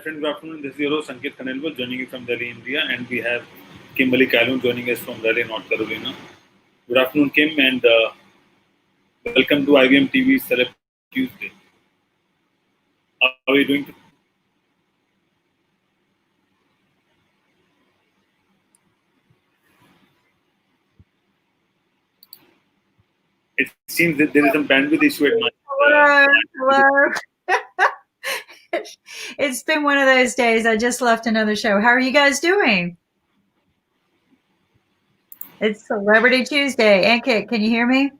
friends, good afternoon. This is your host Sanket Khanelwal joining you from Delhi, India, and we have Kimberly Calhoun joining us from Raleigh, North Carolina. Good afternoon, Kim, and welcome to IBM TV Celeb Tuesday. How are you doing? It seems that there is some bandwidth issue at my. Hello. It's been one of those days. I just left another show. How are you guys doing? It's Celebrity Tuesday. Ankit, can you hear me?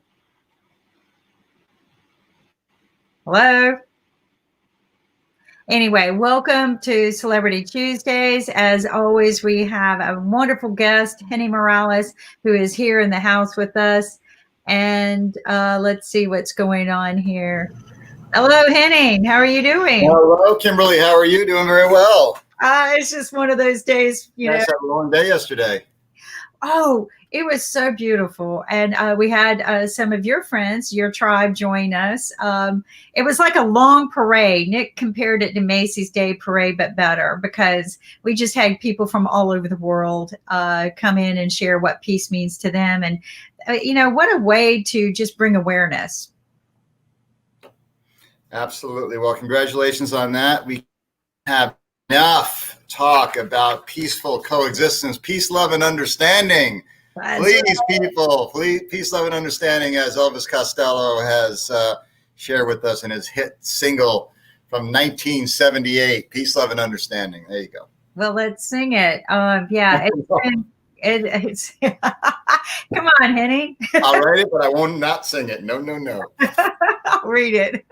Hello? Anyway, welcome to Celebrity Tuesdays. As always, we have a wonderful guest, Henning Morales, who is here in the house with us. And let's see what's going on here. Hello, Henning. How are you doing? Hello, Kimberly. How are you? Doing very well. It's just one of those days, you know. Had a long day yesterday. Oh, it was so beautiful. And we had some of your friends, your tribe, join us. It was like a long parade. Nick compared it to Macy's Day Parade, but better, because we just had people from all over the world come in and share what peace means to them. And, what a way to just bring awareness. Absolutely. Well, congratulations on that. We have enough talk about peaceful coexistence, peace, love, and understanding. Please, people, please, peace, love, and understanding, as Elvis Costello has shared with us in his hit single from 1978, Peace, Love, and Understanding. There you go. Well, let's sing it. It's come on, Henny. I'll write it, but I won't not sing it. No. I'll read it.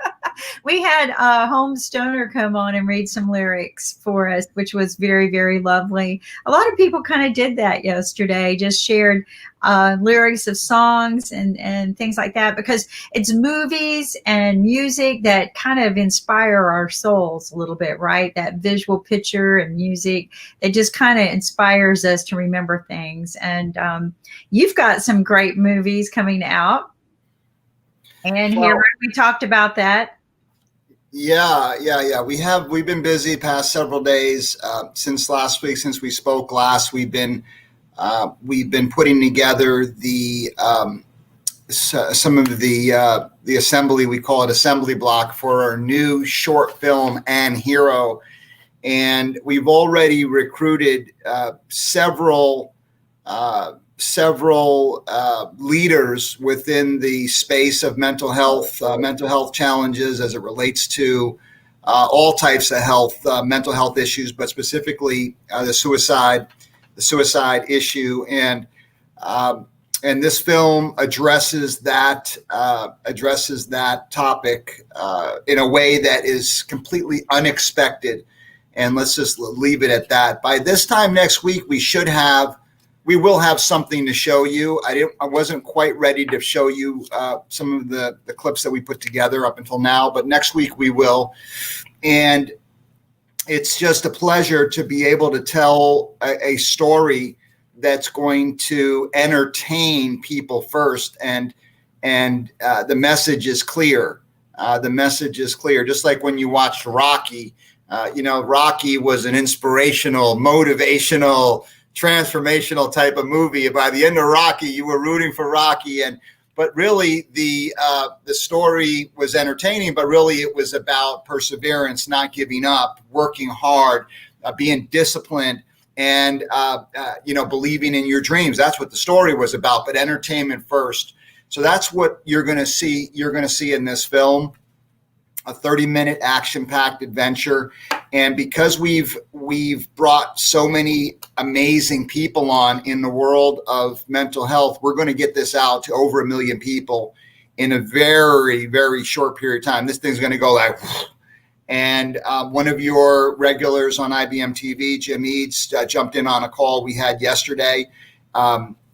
We had Home Stoner come on and read some lyrics for us, which was very, very lovely. A lot of people kind of did that yesterday, just shared lyrics of songs and things like that, because it's movies and music that kind of inspire our souls a little bit, right? That visual picture and music that just kind of inspires us to remember things. And you've got some great movies coming out. And here we talked about that. Yeah. We've been busy past several days since last week. Since we spoke last, we've been putting together the some of the assembly. We call it assembly block for our new short film and hero, and we've already recruited several leaders within the space of mental health challenges as it relates to all types of mental health issues, but specifically the suicide issue. And this film addresses that topic in a way that is completely unexpected. And let's just leave it at that. By this time next week, we will have something to show you. I wasn't quite ready to show you some of the clips that we put together up until now, but next week we will. And it's just a pleasure to be able to tell a story that's going to entertain people first. And the message is clear. The message is clear. Just like when you watched Rocky, Rocky was an inspirational, motivational, transformational type of movie. By the end of Rocky, you were rooting for Rocky, but really the story was entertaining, but really it was about perseverance, not giving up, working hard, being disciplined, and believing in your dreams. That's what the story was about, but entertainment first. So that's what you're going to see. You're going to see in this film, a 30-minute action-packed adventure. And because we've brought so many amazing people on in the world of mental health, we're going to get this out to over 1 million people in a very, very short period of time. This thing's going to go like, and one of your regulars on IBM TV, Jim Eads, jumped in on a call we had yesterday.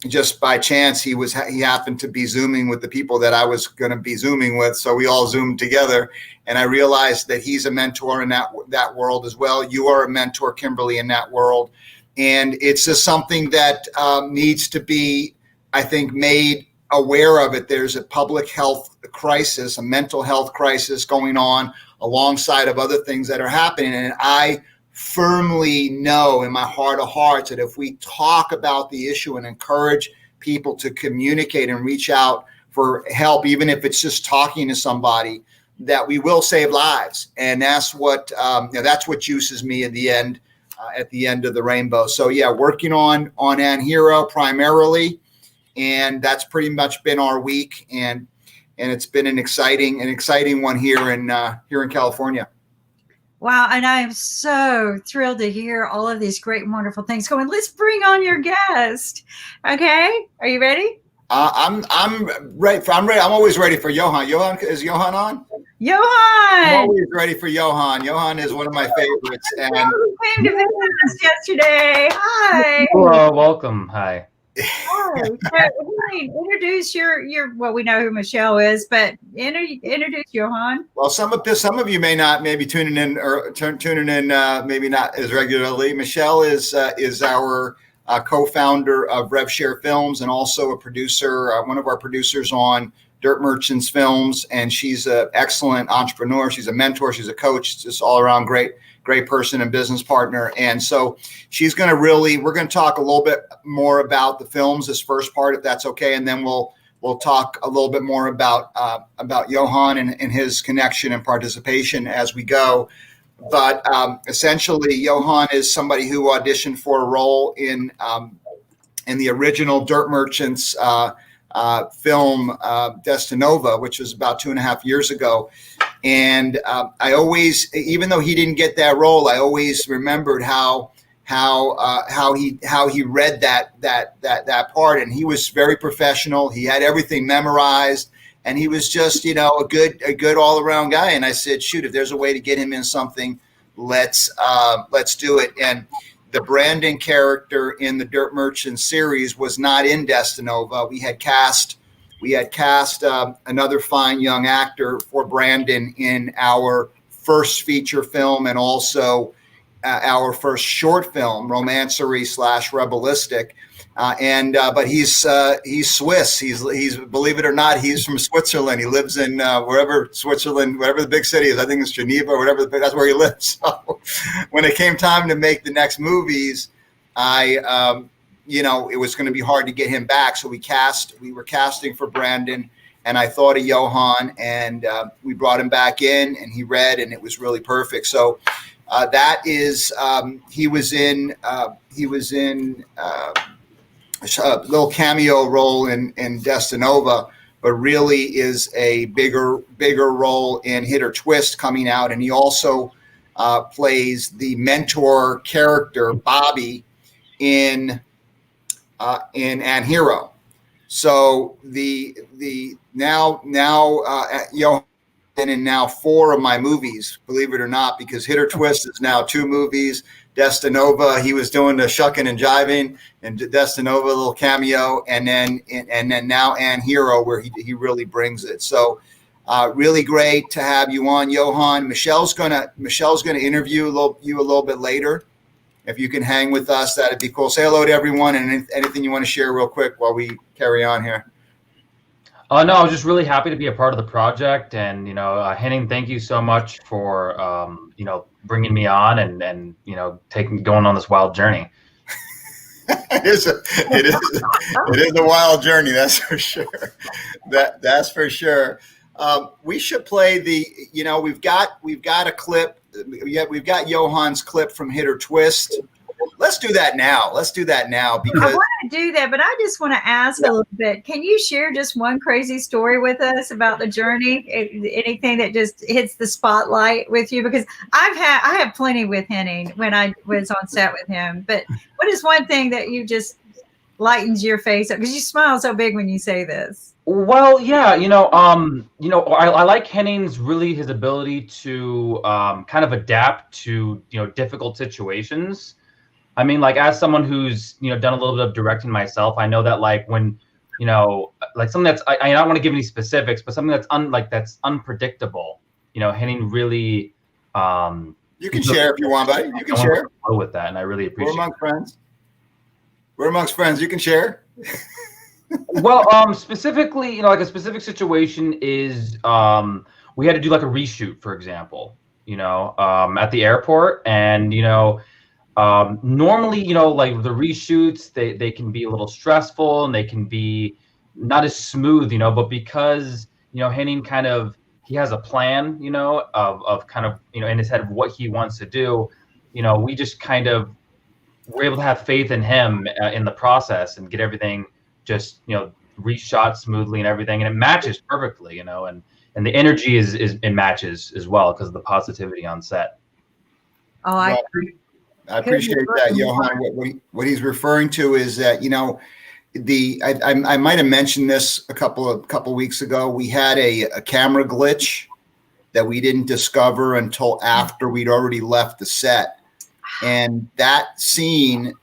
Just by chance, he happened to be Zooming with the people that I was going to be Zooming with. So we all Zoomed together, and I realized that he's a mentor in that world as well. You are a mentor, Kimberly, in that world. And it's just something that needs to be, I think, made aware of it. There's a public health crisis, a mental health crisis going on alongside of other things that are happening. And I firmly know in my heart of hearts that if we talk about the issue and encourage people to communicate and reach out for help, even if it's just talking to somebody, that we will save lives. And that's what that's what juices me at the end of the rainbow. So yeah, working on Anhero primarily, and that's pretty much been our week, and it's been an exciting one here in California. Wow, and I am so thrilled to hear all of these great, wonderful things going. Let's bring on your guest. Okay, are you ready? I'm ready. I'm ready. I'm always ready for Johan. Is Johan on? Johan! I'm always ready for Johan. Johan is one of my favorites. And you came to visit us yesterday. Hi. Hello, welcome. Hi. Hi. So, introduce your. Well, we know who Michelle is, but introduce Johan. Well, some of you may not maybe tuning in maybe not as regularly. Michelle is our co-founder of RevShare Films and also a producer, one of our producers on Dirt Merchants Films, and she's an excellent entrepreneur. She's a mentor. She's a coach. Just all around great person and business partner. And so she's going to we're going to talk a little bit more about the films, this first part, if that's okay. And then we'll talk a little bit more about Johan and his connection and participation as we go. But essentially, Johan is somebody who auditioned for a role in the original Dirt Merchants film Destinova, which was about 2.5 years ago. And I always, even though he didn't get that role, I always remembered how he read that part, and he was very professional. He had everything memorized, and he was just a good all around guy. And I said, shoot, if there's a way to get him in something, let's do it. And the Brandon character in the Dirt Merchant series was not in Destinova. We had cast another fine young actor for Brandon in our first feature film and also our first short film, romancery / rebelistic. But he's Swiss. He's believe it or not, he's from Switzerland. He lives in wherever the big city is. I think it's Geneva or whatever. That's where he lives. So when it came time to make the next movies, it was going to be hard to get him back. So we were casting for Brandon, and I thought of Johan, and we brought him back in, and he read, and it was really perfect. So that is he was in a little cameo role in Destinova, but really is a bigger role in Hit or Twist coming out, and he also plays the mentor character Bobby in Anhero. So the now Johan in now 4 of my movies, believe it or not, because Hit or Twist is now 2 movies. Destinova, he was doing the shucking and jiving, and Destinova, a little cameo, and then now Anhero, where he really brings it. So really great to have you on, Johan. Michelle's gonna interview you a little bit later. If you can hang with us, that'd be cool. Say hello to everyone, and anything you want to share real quick while we carry on here. No, I was just really happy to be a part of the project, and Henning, thank you so much for bringing me on and going on this wild journey. It is a wild journey, that's for sure. That's for sure. We should play we've got a clip. We've got Johan's clip from Hit or Twist. Let's do that now. Because I want to do that, but I just want to ask a little bit. Can you share just one crazy story with us about the journey? Anything that just hits the spotlight with you? Because I have plenty with Henning when I was on set with him. But what is one thing that you just lightens your face up? Because you smile so big when you say this. Well, yeah, I like Henning's his ability to kind of adapt to difficult situations. I mean, like, as someone who's done a little bit of directing myself, I know that when something that's I don't want to give any specifics, but something that's that's unpredictable. Henning really. You can share if you want, buddy. You can share with that, and I really appreciate. We're amongst friends. You can share. Well, specifically, a specific situation is we had to do a reshoot, for example. at the airport. And, normally, like the reshoots, they can be a little stressful and they can be not as smooth, but because, Henning he has a plan, of kind of, in his head of what he wants to do, we just we're able to have faith in him in the process and get everything just, reshot smoothly and everything. And it matches perfectly, and the energy it matches as well because of the positivity on set. Oh, I appreciate that, Johan. What he's referring to is that, I might have mentioned this a couple weeks ago. We had a camera glitch that we didn't discover until after we'd already left the set. And that scene,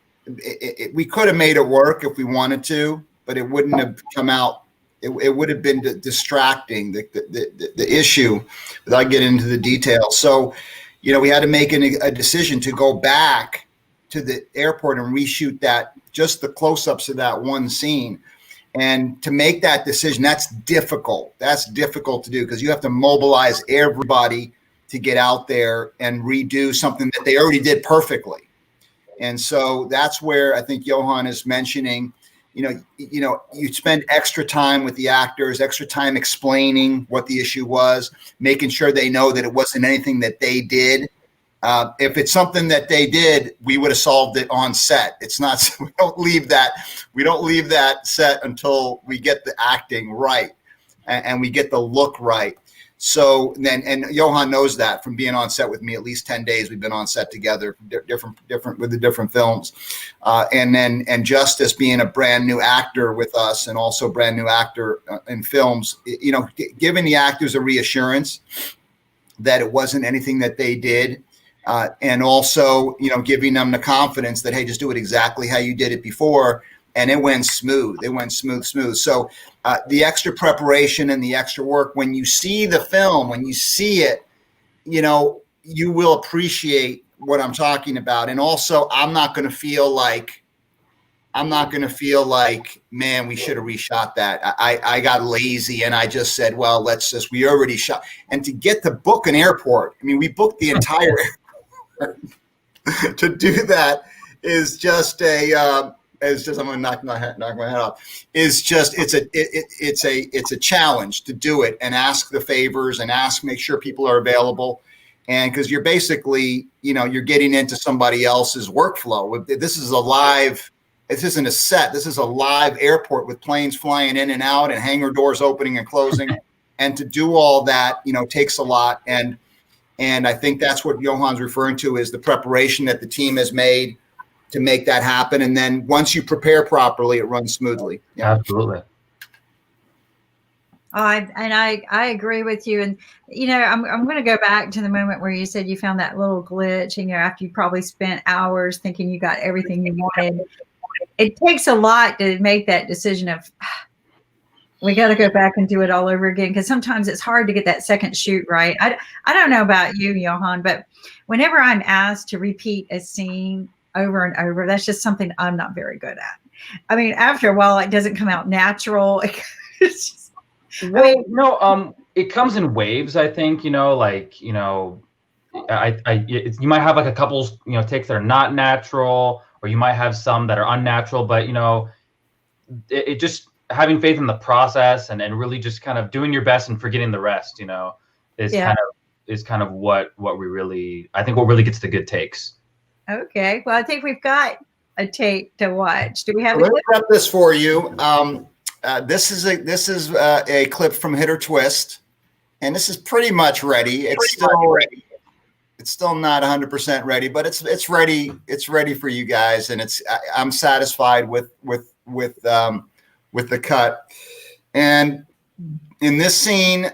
we could have made it work if we wanted to, but it wouldn't have come out. It would have been distracting, the issue, without getting into the details. So, we had to make a decision to go back to the airport and reshoot just the close-ups of that one scene. And to make that decision, that's difficult. That's difficult to do because you have to mobilize everybody to get out there and redo something that they already did perfectly. And so that's where I think Johan is mentioning, you spend extra time with the actors, extra time explaining what the issue was, making sure they know that it wasn't anything that they did. If it's something that they did, we would have solved it on set. It's not, we don't leave that set until we get the acting right and we get the look right. So then, and Johan knows that from being on set with me, at least 10 days we've been on set together, different with the different films. And Justice being a brand new actor with us and also brand new actor in films, giving the actors a reassurance that it wasn't anything that they did. And also, giving them the confidence that, hey, just do it exactly how you did it before. And it went smooth. It went smooth. So the extra preparation and the extra work, when you see the film, when you see it, you will appreciate what I'm talking about. And also, I'm not going to feel like, man, we should have reshot that. I got lazy and I just said, well, we already shot. And to get to book an airport, we booked the entire airport. To do that is just I'm going to knock my head off. It's a challenge to do it and ask the favors and make sure people are available. And because you're basically, you're getting into somebody else's workflow. This isn't a set. This is a live airport with planes flying in and out and hangar doors opening and closing. And to do all that, takes a lot. And I think that's what Johan's referring to is the preparation that the team has made to make that happen. And then once you prepare properly, it runs smoothly. Yeah. Absolutely. I agree with you. And, I'm going to go back to the moment where you said you found that little glitch and, after you probably spent hours thinking you got everything you wanted. It takes a lot to make that decision of, we got to go back and do it all over again. Because sometimes it's hard to get that second shoot right. I don't know about you, Johan, but whenever I'm asked to repeat a scene over and over, that's just something I'm not very good at. After a while, it doesn't come out natural. It's just, it comes in waves. I think you might have like a couple takes that are not natural, or you might have some that are unnatural. But it just having faith in the process and really just kind of doing your best and forgetting the rest. Is kind of what we really, I think, what really gets the good takes. Okay. Well, I think we've got a tape to watch. Do we have? Let me prep this for you. This is a clip from Hit or Twist, and this is pretty much ready. It's still not 100% ready, but it's ready. It's ready for you guys, and I'm satisfied with the cut. And in this scene,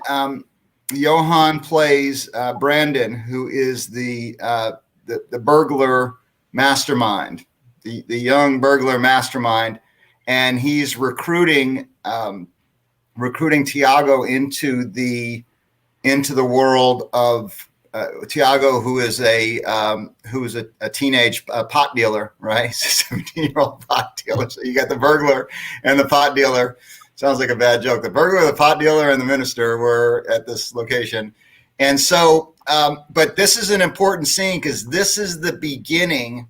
Johan plays Brandon, who is the burglar mastermind, the young burglar mastermind, and he's recruiting Tiago into the world of Tiago, who is a teenage pot dealer, right? He's a 17-year-old pot dealer. So you got the burglar and the pot dealer. Sounds like a bad joke. The burglar, the pot dealer, and the minister were at this location. And so But this is an important scene because this is the beginning.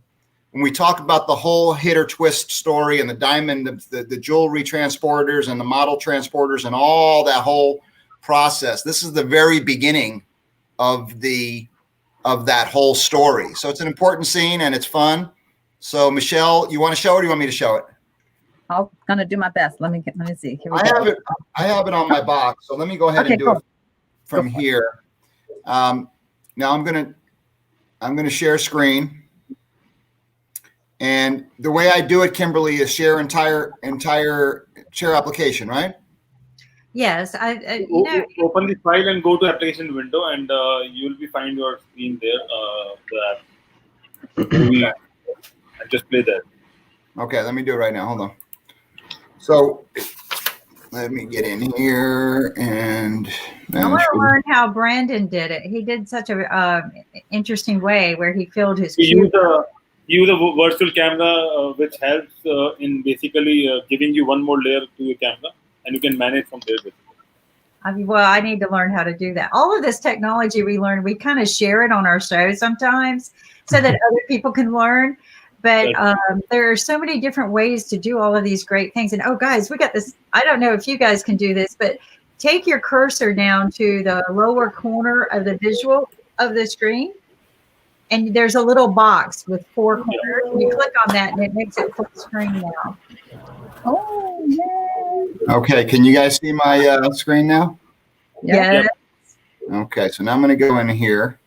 When we talk about the whole hit or twist story and the diamond, the jewelry transporters and the model transporters and all that whole process, this is the very beginning of that whole story. So it's an important scene and it's fun. So Michelle, you want to show it or do you want me to show it? I'm gonna do my best. Let me see. Here we I go. have it on my box. So let me go ahead and do it from here. Now I'm gonna share screen. And the way I do it, Kimberly, is share entire share application, right? Yes, Open the file and go to application window, and you will find your screen there. I just play that. Okay, let me do it right now. Hold on. So let me get in here and I want to learn how Brandon did it. He did such a interesting way where he filled his cube. Use a virtual camera, which helps in basically giving you one more layer to your camera, and you can manage from there. Well, I need to learn how to do that. All of this technology we learn, we kind of share it on our show sometimes so that other people can learn. But there are so many different ways to do all of these great things. And, oh, guys, we got this. I don't know if you guys can do this, but take your cursor down to the lower corner of the visual of the screen. And there's a little box with 4 corners. And you click on that, and it makes it full screen now. Oh, yeah. Okay, can you guys see my screen now? Yeah. Okay, so now I'm going to go in here.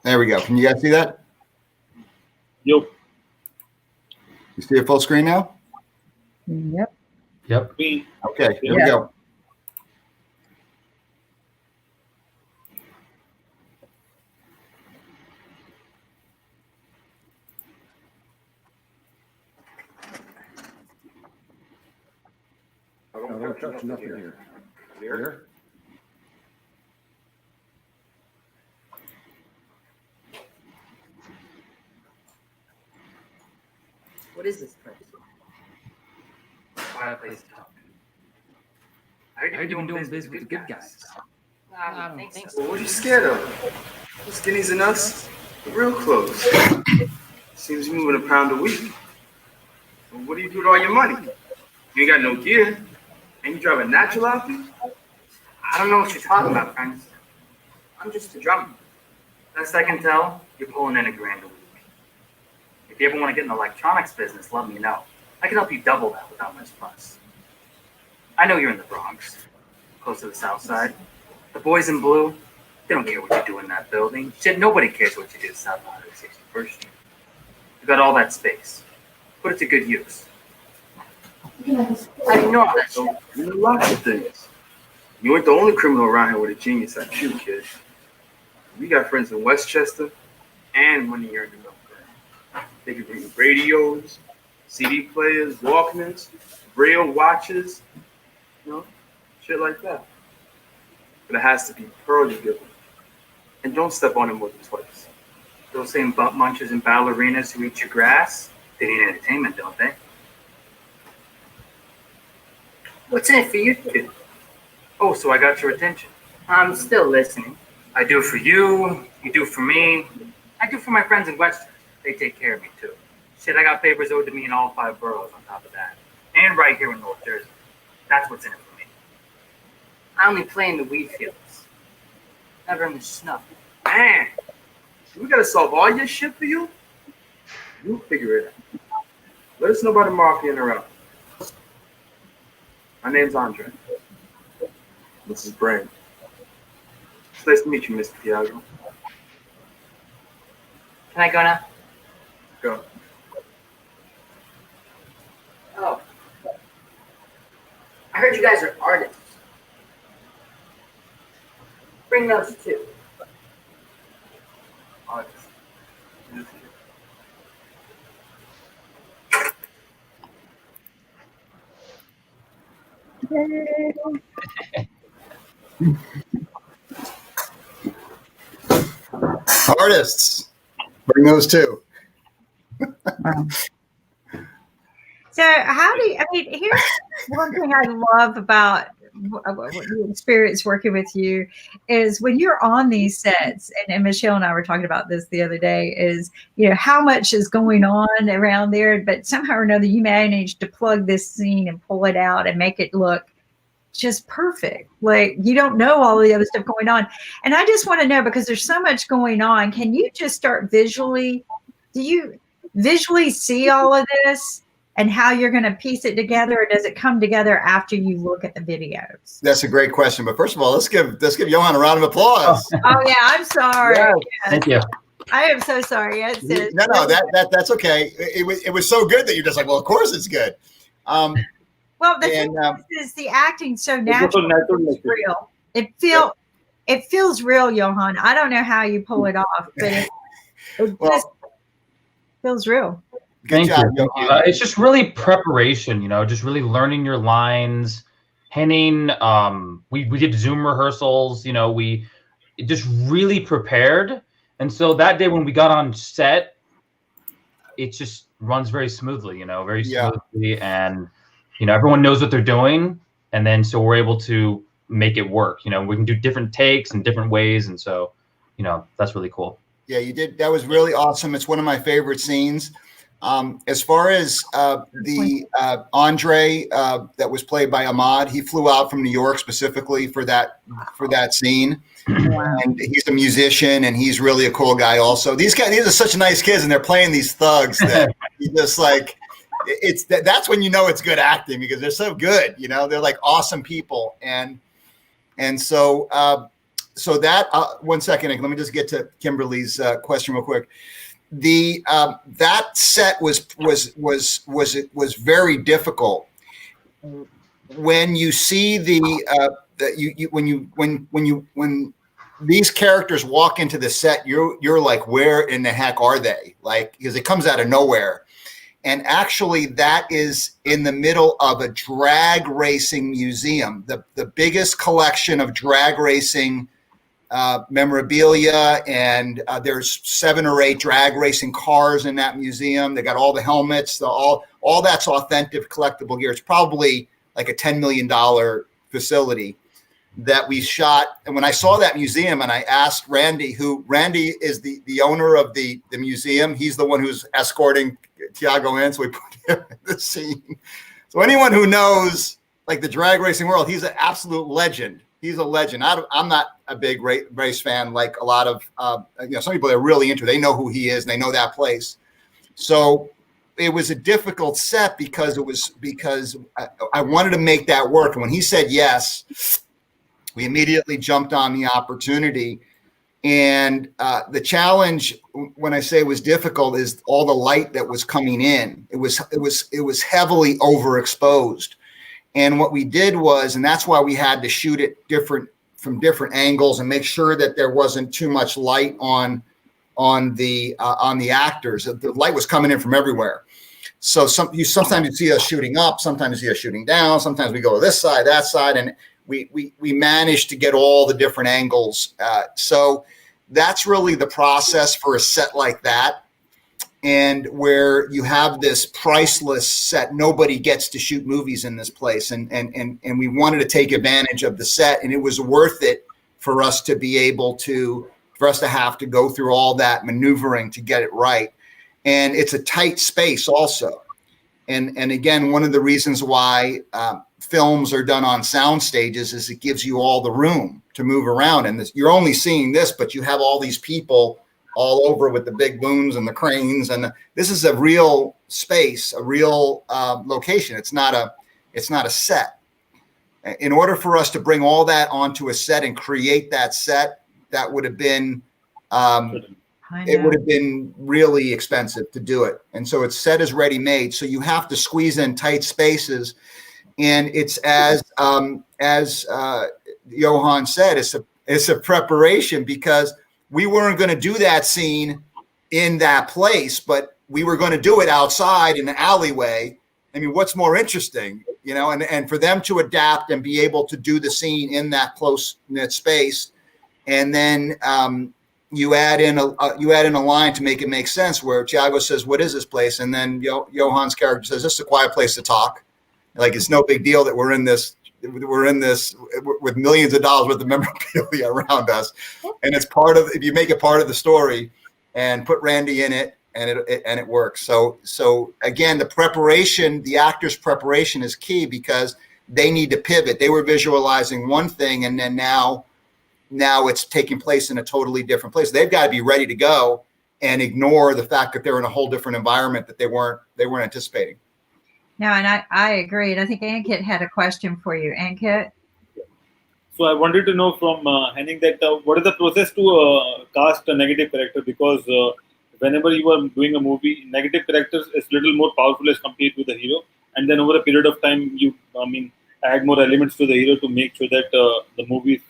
There we go. Can you guys see that? Yep. You see a full screen now? Yep. Okay, here we go. I don't touch nothing here. There? What is this place? Fireplace to talk to. I heard you've been doing business with the good guys. I don't think so. Well, what are you scared of? The skinnies and us, we're real close. Seems you're moving a pound a week. Well, what do you do with all your money? You ain't got no gear. And you drive a natural outfit? I don't know what you're talking about, friends. I'm just a drummer. Best I can tell, you're pulling in $1,000 a week. If you ever want to get in the electronics business, let me know. I can help you double that without much fuss. I know you're in the Bronx, close to the South Side. The boys in blue, they don't care what you do in that building. Shit, nobody cares what you do south of 161st Street. You got all that space. Put it to good use. I didn't know all that shit. You know lots of things. You ain't the only criminal around here with a genius like you, kid. We got friends in Westchester and money here in the Milk. They can bring you radios, CD players, Walkmans, Braille watches, shit like that. But it has to be pearly given. And don't step on it more than twice. Those same butt munchers and ballerinas who eat your grass, they need entertainment, don't they? What's in it for you, kid? Oh, so I got your attention. I'm still listening. I do for you, you do for me. I do for my friends in Western. They take care of me, too. Shit, I got favors owed to me in all 5 boroughs on top of that. And right here in North Jersey. That's what's in it for me. I only play in the wheat fields. Never in the snow. Man, we gotta solve all your shit for you? You figure it out. Let us know about the mafia and around. My name's Andre. This is Brandon. It's nice to meet you, Mr. Tiago. Can I go now? Go. Oh. I heard you guys are artists. Bring those too. Artist. Artists, bring those too. So how do you, I mean, here's one thing I love about what you experience working with you is when you're on these sets, and Michelle and I were talking about this the other day, is, how much is going on around there, but somehow or another you manage to plug this scene and pull it out and make it look just perfect. Like, you don't know all the other stuff going on. And I just want to know, because there's so much going on, can you just start visually, do you visually see all of this and how you're going to piece it together, or does it come together after you look at the videos? That's a great question. But first of all, let's give Johan a round of applause. Oh yeah, I'm sorry. Yes. Yes. Thank you. I am so sorry. Yes, No, that's okay. It was so good that you're just like, well, of course it's good. Well, the thing is the acting so natural. It's real. It feels real, Johan. I don't know how you pull it off, but it just feels real. Good job, Johan. It's just really preparation, just really learning your lines. Henning, we did Zoom rehearsals, we just really prepared. And so that day when we got on set, it just runs very smoothly, very smoothly. And, everyone knows what they're doing. And then so we're able to make it work. We can do different takes and different ways. And so, that's really cool. Yeah, you did. That was really awesome. It's one of my favorite scenes. As far as the Andre that was played by Ahmad, he flew out from New York specifically for that scene. Wow. And he's a musician, and he's really a cool guy also. These are such nice kids, and they're playing these thugs that you just like. That's when you know it's good acting, because they're so good. They're like awesome people, and so that 1 second. Let me just get to Kimberly's question real quick. That set was very difficult. When you see when these characters walk into the set, you're like, where in the heck are they? Like, because it comes out of nowhere. And actually, that is in the middle of a drag racing museum, the biggest collection of drag racing memorabilia, and there's 7 or 8 drag racing cars in that museum. They got all the helmets, all that's authentic collectible gear. It's probably like a $10 million facility that we shot. And when I saw that museum, and I asked Randy is the owner of the museum. He's the one who's escorting Tiago in, so we put him in the scene. So anyone who knows like the drag racing world, he's an absolute legend. He's a legend. I'm not a big race fan like a lot of some people are really into. They know who he is, and they know that place. So it was a difficult set because I wanted to make that work. And when he said yes, we immediately jumped on the opportunity. And the challenge, when I say it was difficult, is all the light that was coming in. It was heavily overexposed. And what we did was, and that's why we had to shoot it from different angles and make sure that there wasn't too much light on the actors. The light was coming in from everywhere. So sometimes you see us shooting up, sometimes you see us shooting down, sometimes we go to this side, that side, and we managed to get all the different angles. So that's really the process for a set like that. And where you have this priceless set, nobody gets to shoot movies in this place. And we wanted to take advantage of the set, and it was worth it for us to have to go through all that maneuvering to get it right. And it's a tight space also. And again, one of the reasons why films are done on sound stages is it gives you all the room to move around. And you're only seeing this, but you have all these people all over with the big booms and the cranes. And this is a real space, a real location. It's not a set. In order for us to bring all that onto a set and create that set, that would have been, it would have been really expensive to do it. And so it's set as ready made. So you have to squeeze in tight spaces. And it's as Johan said, it's a preparation, because we weren't going to do that scene in that place, but we were going to do it outside in the alleyway. I mean, what's more interesting, and for them to adapt and be able to do the scene in that close-knit space. And then you add in a line to make it make sense, where Tiago says, "What is this place?" And then Johan's character says, "This is a quiet place to talk. Like, it's no big deal that we're in this we're in this with millions of dollars worth of memorabilia around us, and it's part of, if you make it part of the story and put Randy in it, and it works. So again, the actor's preparation is key, because they need to pivot. They were visualizing one thing, and then now it's taking place in a totally different place. They've got to be ready to go and ignore the fact that they're in a whole different environment that they weren't anticipating. Yeah, and I agree. And I think Ankit had a question for you. Ankit? So I wanted to know from Henning that what is the process to cast a negative character? Because whenever you are doing a movie, negative characters is little more powerful as compared to the hero. And then over a period of time, you add more elements to the hero to make sure that the movie is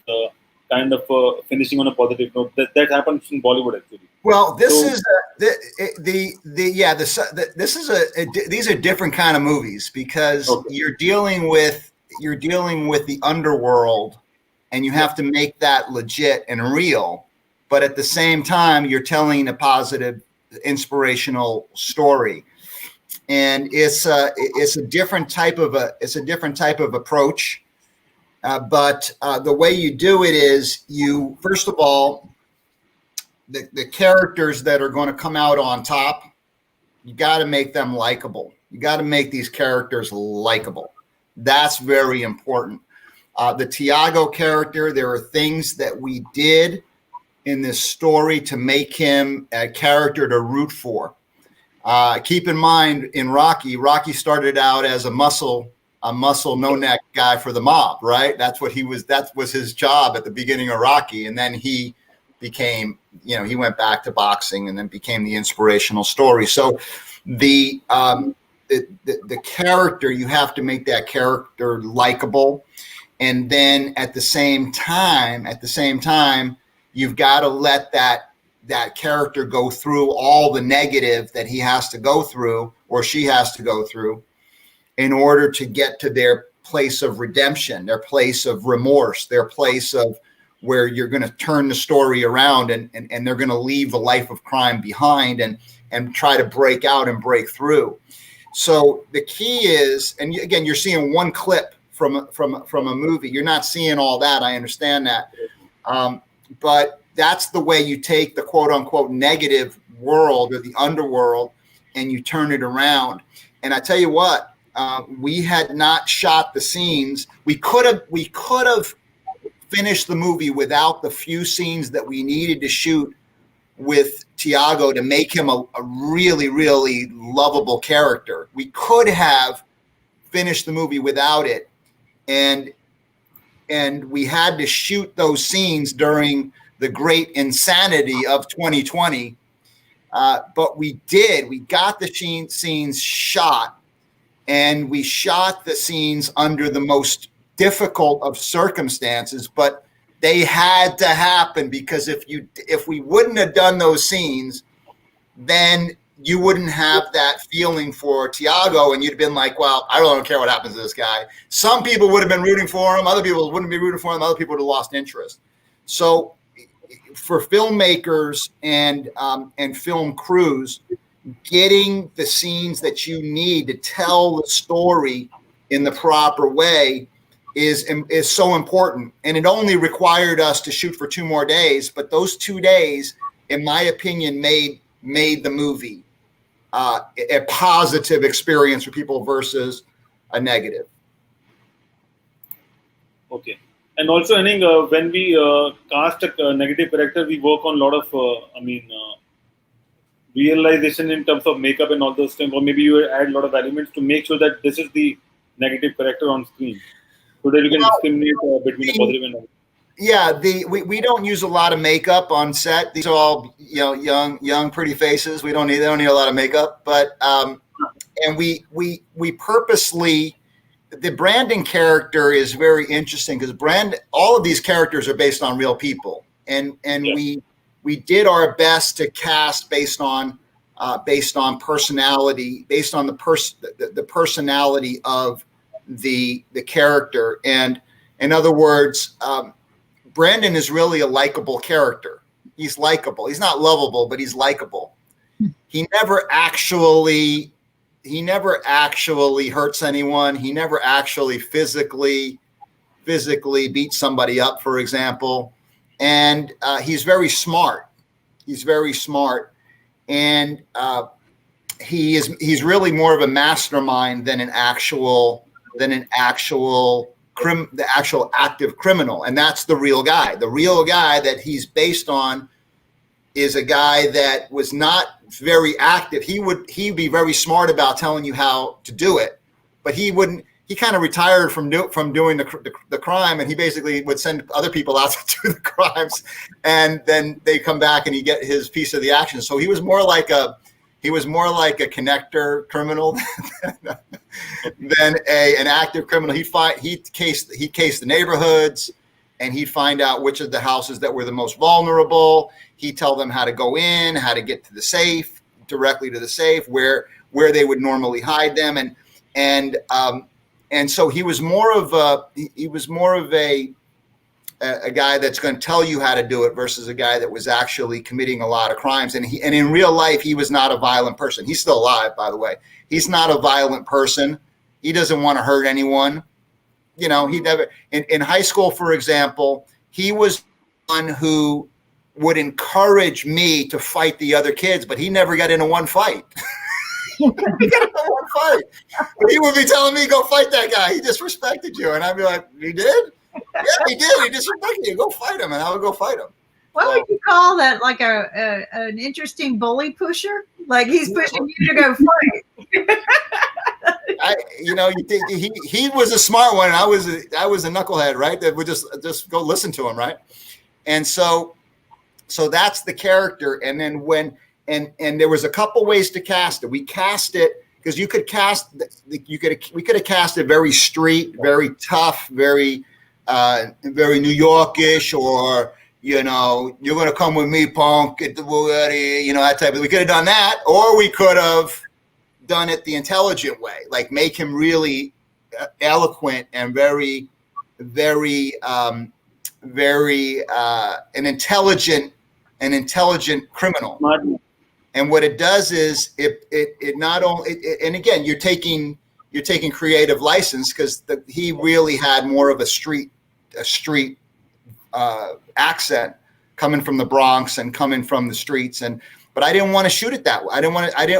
kind of finishing on a positive note. That happens in Bollywood actually. Well, these are different kind of movies, because you're dealing with the underworld, and you have to make that legit and real. But at the same time, you're telling a positive, inspirational story, and it's a different type of approach. But the way you do it is, you first of all, the characters that are going to come out on top, you got to make them likable. You got to make these characters likable. That's very important. The Tiago character, there are things that we did in this story to make him a character to root for. Keep in mind, in Rocky started out as a muscle no neck guy for the mob, right? That was his job at the beginning of Rocky. And then he became, he went back to boxing and then became the inspirational story. So the character, you have to make that character likable. And then at the same time, you've got to let that character go through all the negative that he has to go through, or she has to go through, in order to get to their place of redemption, their place of remorse, their place of where you're going to turn the story around, and they're going to leave a life of crime behind and try to break out and break through. So the key is, and again, you're seeing one clip from a movie. You're not seeing all that. I understand that. But that's the way you take the quote unquote negative world or the underworld and you turn it around. And I tell you what, we had not shot the scenes. We could have finished the movie without the few scenes that we needed to shoot with Tiago to make him a really, really lovable character. We could have finished the movie without it. And we had to shoot those scenes during the great insanity of 2020. But we did. We got the scenes shot, and we shot the scenes under the most difficult of circumstances, but they had to happen, because if we wouldn't have done those scenes, then you wouldn't have that feeling for Tiago, and you'd have been like, well, I really don't care what happens to this guy. Some people would have been rooting for him. Other people wouldn't be rooting for him. Other people would have lost interest. So for filmmakers and film crews, getting the scenes that you need to tell the story in the proper way is so important. And it only required us to shoot for 2 more days, but those 2 days, in my opinion, made the movie a positive experience for people versus a negative. Okay. And also, Henning, when we cast a negative character, we work on a lot of, realization in terms of makeup and all those things, or maybe you add a lot of elements to make sure that this is the negative character on screen, so that you can discriminate between a positive and negative. Yeah, we don't use a lot of makeup on set. These are all young pretty faces. They don't need a lot of makeup, but and we purposely, the Brandon character is very interesting, because all of these characters are based on real people, and yeah. We did our best to cast based on personality, based on the personality of the character. And in other words, Brandon is really a likable character. He's likable. He's not lovable, but he's likable. He never actually hurts anyone. He never actually physically physically beat somebody up, for example. And he's very smart. He's very smart. And he's really more of a mastermind than the actual active criminal. And that's the real guy. The real guy that he's based on is a guy that was not very active. He'd be very smart about telling you how to do it, but he wouldn't. He kind of retired from doing the crime, and he basically would send other people out to do the crimes, and then they come back and he get his piece of the action. So he was more like a connector criminal than an active criminal. He'd case the neighborhoods, and he'd find out which of the houses that were the most vulnerable. He'd tell them how to go in, how to get to the safe, directly to the safe, where they would normally hide them, and so he was more of a guy that's going to tell you how to do it versus a guy that was actually committing a lot of crimes. And in real life, he was not a violent person. He's still alive, by the way. He's not a violent person. He doesn't want to hurt anyone. He never, in high school, for example, he was one who would encourage me to fight the other kids, but he never got into one fight. He got into one fight. But he would be telling me, go fight that guy. He disrespected you. And I'd be like, he did? Yeah, he did. He disrespected you. Go fight him. And I would go fight him. What would you call that? Like an interesting bully pusher? Like he's pushing you to go fight. He was a smart one. And I was a knucklehead, right? That would just go listen to him, right? And so that's the character. And then and there was a couple ways to cast it. We cast it because we could have cast it very street, very tough, very New Yorkish, or you're going to come with me, punk, get the Bugatti, that type of. We could have done that, or we could have done it the intelligent way, like make him really eloquent and very, very, very an intelligent criminal. And what it does is it not only and again you're taking creative license because he really had more of a street accent coming from the Bronx and coming from the streets, but I didn't want to shoot it that way.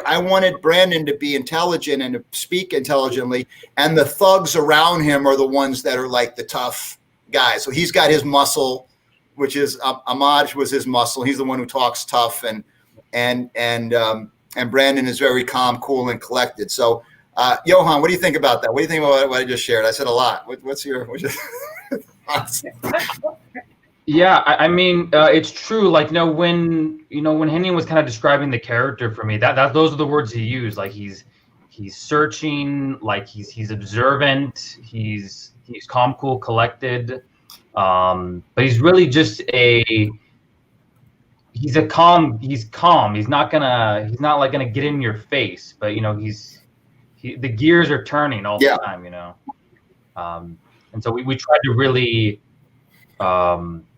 I wanted Brandon to be intelligent and to speak intelligently, and the thugs around him are the ones that are like the tough guys. So he's got his muscle, which is Ahmad was his muscle. He's the one who talks tough, and Brandon is very calm, cool, and collected. So, Johan, what do you think about that? What do you think about what I just shared? I said a lot. What's your thoughts? Yeah, I mean, it's true. Like, when Henning was kind of describing the character for me, those are the words he used. Like, he's searching, like he's observant, he's calm, cool, collected, but he's really just he's calm. He's not gonna get in your face, but the gears are turning all the time, and so we tried to really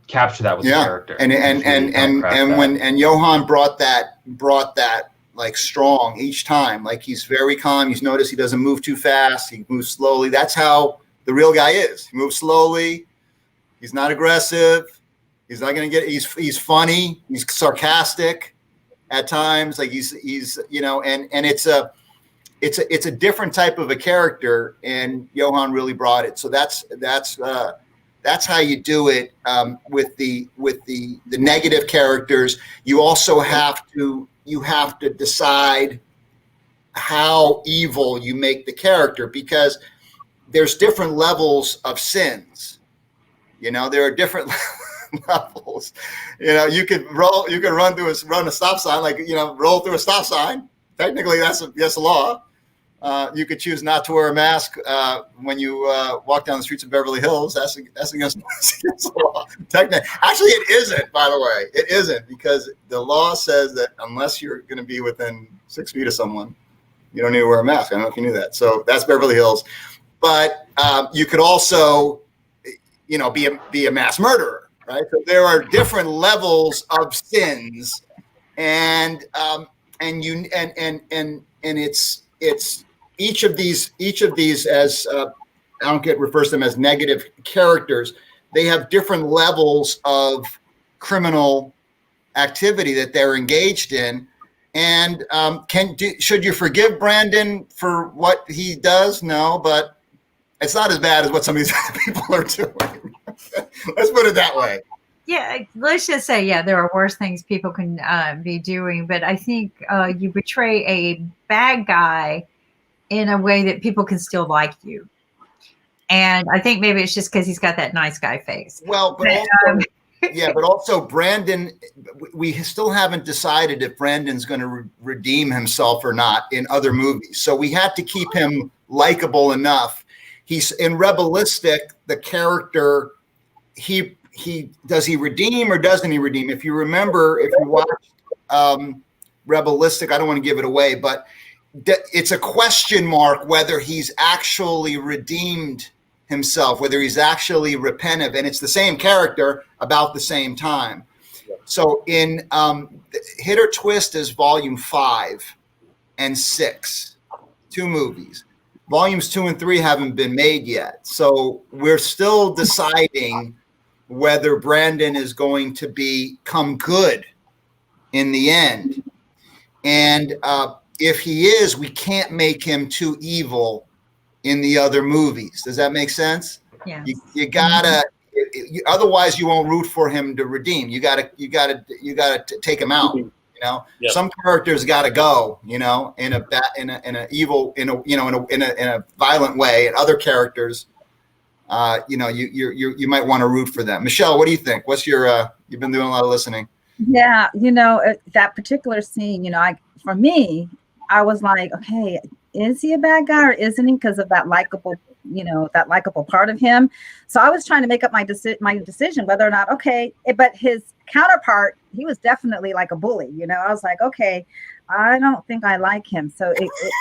capture that with the character. And when Johan brought that like strong each time, like he's very calm. He's noticed he doesn't move too fast. He moves slowly. That's how the real guy is. He moves slowly. He's not aggressive. He's not going to get. He's funny. He's sarcastic at times. Like he's and it's a different type of a character, and Johan really brought it. So that's how you do it with the negative characters. You also have to decide how evil you make the character, because there's different levels of sins. There are different levels. You could run a stop sign, like roll through a stop sign. Technically, that's a law. You could choose not to wear a mask when you walk down the streets of Beverly Hills. That's against the law. Actually, it isn't. By the way, it isn't, because the law says that unless you're going to be within 6 feet of someone, you don't need to wear a mask. I don't know if you knew that. So that's Beverly Hills. But you could also, be a mass murderer, right? So there are different levels of sins, and it's each of these, as I don't get refers to them as negative characters. They have different levels of criminal activity that they're engaged in. And should you forgive Brandon for what he does? No, but it's not as bad as what some of these other people are doing. Let's put it that way. Yeah, let's just say, yeah, there are worse things people can be doing, but I think you portray a bad guy in a way that people can still like you. And I think maybe it's just because he's got that nice guy face. Well, but also, yeah, but also Brandon, we still haven't decided if Brandon's going to redeem himself or not in other movies. So we have to keep him likable enough. He's in Rebelistic, the character, he does he redeem or doesn't he redeem? If you remember, if you watched Rebelistic, I don't want to give it away, but it's a question mark whether he's actually redeemed himself, whether he's actually repentant, and it's the same character about the same time. So in Hit or Twist is volume 5 and 6, 2 movies. Volumes 2 and 3 haven't been made yet. So we're still deciding whether Brandon is going to become good in the end. And if he is, we can't make him too evil in the other movies. Does that make sense? Yeah. You gotta, otherwise you won't root for him to redeem. You gotta take him out. You know, Yeah. Some characters gotta go. You know, in a evil, in a violent way, and other characters, you might want to root for them. Michelle, what do you think? What's your? You've been doing a lot of listening. Yeah, that particular scene, for me, I was like, okay, is he a bad guy or isn't he? Because of that likable part of him. So I was trying to make up my decision whether or not, okay, but his counterpart, he was definitely like a bully. I was like, okay, I don't think I like him. So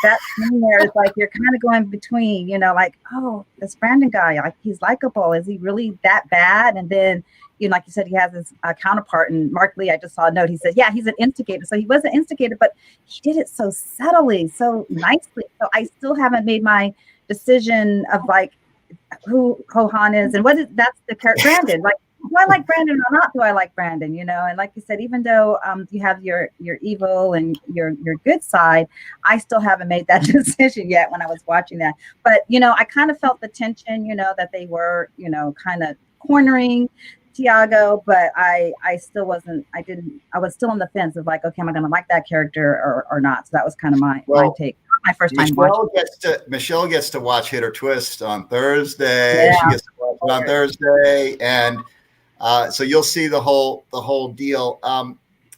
that scene there is like, you're kind of going between, like, oh, this Brandon guy, like he's likable. Is he really that bad? And then, like you said, he has his counterpart, and Mark Lee, I just saw a note. He said, yeah, he's an instigator. So he was an instigator, but he did it so subtly, so nicely. So I still haven't made my decision of like who Kohan is and that's the character Brandon. Like, do I like Brandon or not? Do I like Brandon? And like you said, even though you have your evil and your good side, I still haven't made that decision yet when I was watching that. But I kind of felt the tension, that they were, kind of cornering Tiago, but I still wasn't. I was still on the fence of like, okay, am I going to like that character or not? So that was kind of my take. My first time watching. Michelle gets to watch Hit or Twist on Thursday. Yeah. She gets to watch it on Thursday, and so you'll see the whole deal.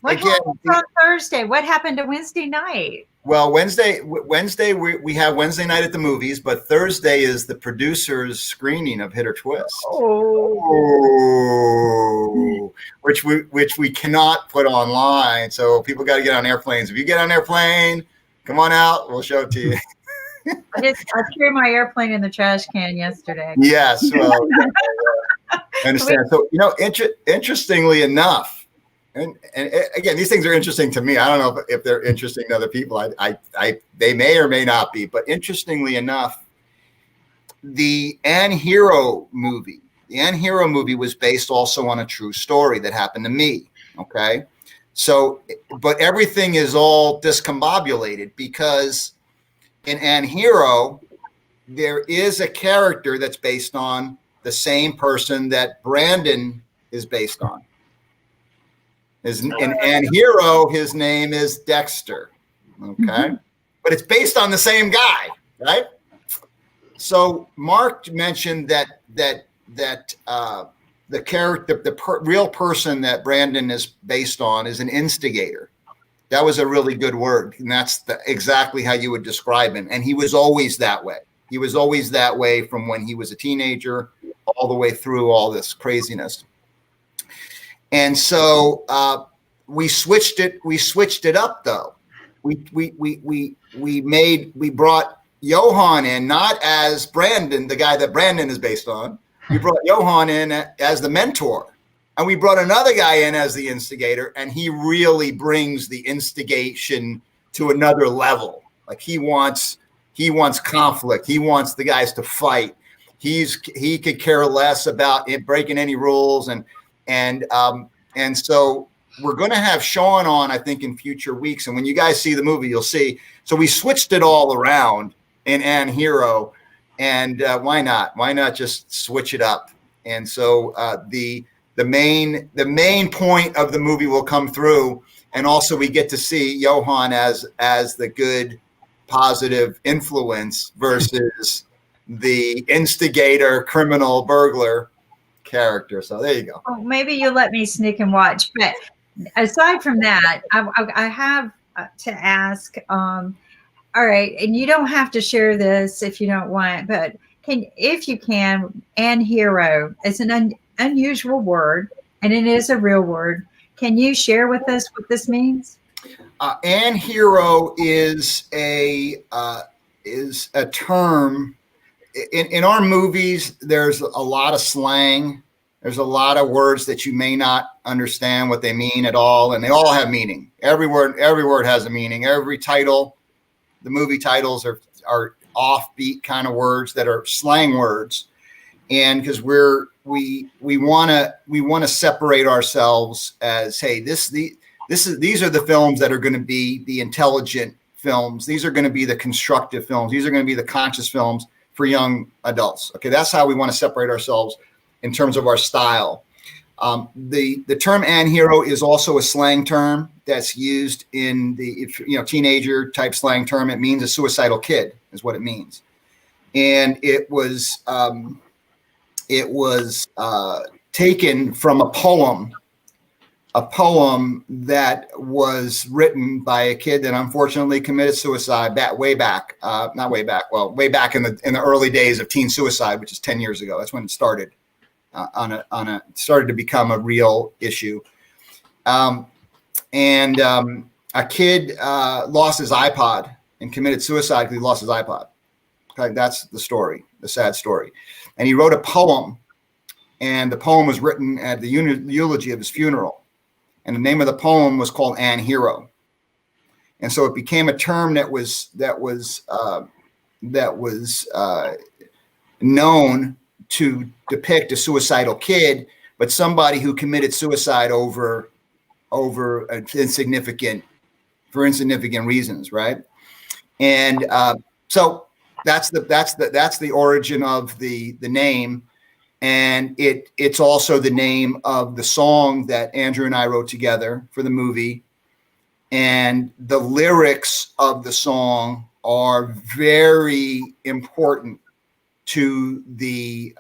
What happened on Thursday? What happened to Wednesday night? Well, Wednesday we have Wednesday night at the movies, but Thursday is the producers' screening of Hit or Twist. Oh. Which we cannot put online, so people got to get on airplanes. If you get on an airplane, come on out. We'll show it to you. I threw my airplane in the trash can yesterday. Yes, well, I understand. So interestingly enough. And again, these things are interesting to me. I don't know if they're interesting to other people. They may or may not be. But interestingly enough, the Ann Hero movie was based also on a true story that happened to me. Okay, so but everything is all discombobulated because in Ann Hero there is a character that's based on the same person that Brandon is based on. In Ann Hero, his name is Dexter. Okay. But it's based on the same guy, right? So Mark mentioned that the character, real person that Brandon is based on is an instigator. That was a really good word. And that's exactly how you would describe him. And he was always that way. He was always that way from when he was a teenager all the way through all this craziness. And so we switched it up though. We brought Johan in, not as Brandon, the guy that Brandon is based on. We brought Johan in as the mentor, and we brought another guy in as the instigator, and he really brings the instigation to another level. Like he wants conflict. He wants the guys to fight. he could care less about it breaking any rules, and so we're going to have Sean on, I think, in future weeks. And when you guys see the movie, you'll see. So we switched it all around in Ann Hero, and why not? Why not just switch it up? And so the main point of the movie will come through, and also we get to see Johan as the good, positive influence versus the instigator, criminal, burglar character. So there you go. Well, maybe you'll let me sneak and watch. But aside from that, I have to ask. All right, and you don't have to share this if you don't want, but if you can, and hero is an unusual word, and it is a real word. Can you share with us what this means? And hero is a term in our movies. There's a lot of slang. There's a lot of words that you may not understand what they mean at all, and they all have meaning. Every word has a meaning. Every title, the movie titles are offbeat kind of words that are slang words, and because we want to separate ourselves as, hey, these are the films that are going to be the intelligent films. These are going to be the constructive films. These are going to be the conscious films for young adults. Okay, that's how we want to separate ourselves in terms of our style. The term "and hero" is also a slang term that's used in the teenager type slang term. It means a suicidal kid is what it means, and it was taken from a poem that was written by a kid that unfortunately committed suicide way back in the early days of teen suicide, which is 10 years ago. That's when it started started to become a real issue. A kid lost his iPod and committed suicide because he lost his iPod. Okay, that's the story, the sad story. And he wrote a poem, and the poem was written at the eulogy of his funeral. And the name of the poem was called "And Hero," and so it became a term that was known to depict a suicidal kid, but somebody who committed suicide for insignificant reasons, right? And so that's the origin of the name. And it's also the name of the song that Andrew and I wrote together for the movie. And the lyrics of the song are very important to the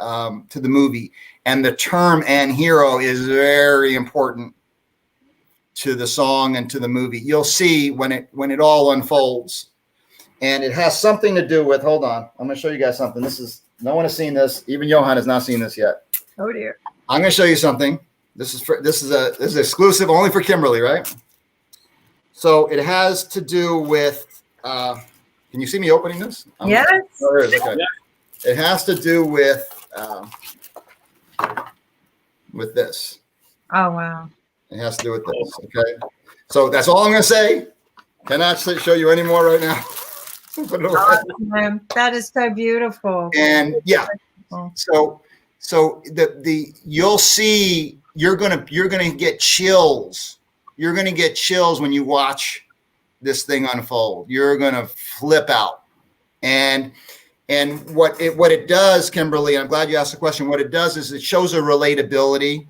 movie. And the term "and hero" is very important to the song and to the movie. You'll see when it all unfolds. And it has something to do with, hold on, I'm going to show you guys something. No one has seen this. Even Johan has not seen this yet. Oh dear. I'm going to show you something. This is exclusive only for Kimberly, right? So it has to do with. Can you see me opening this? Yes. Oh, there it is. Okay. Yeah. It has to do with this. Oh wow. It has to do with this. Okay. So that's all I'm going to say. Cannot show you any more right now. Awesome. That is so beautiful. And yeah, so you'll see, you're gonna get chills. You're gonna get chills when you watch this thing unfold. You're gonna flip out. And what it does, Kimberly, I'm glad you asked the question. What it does is it shows a relatability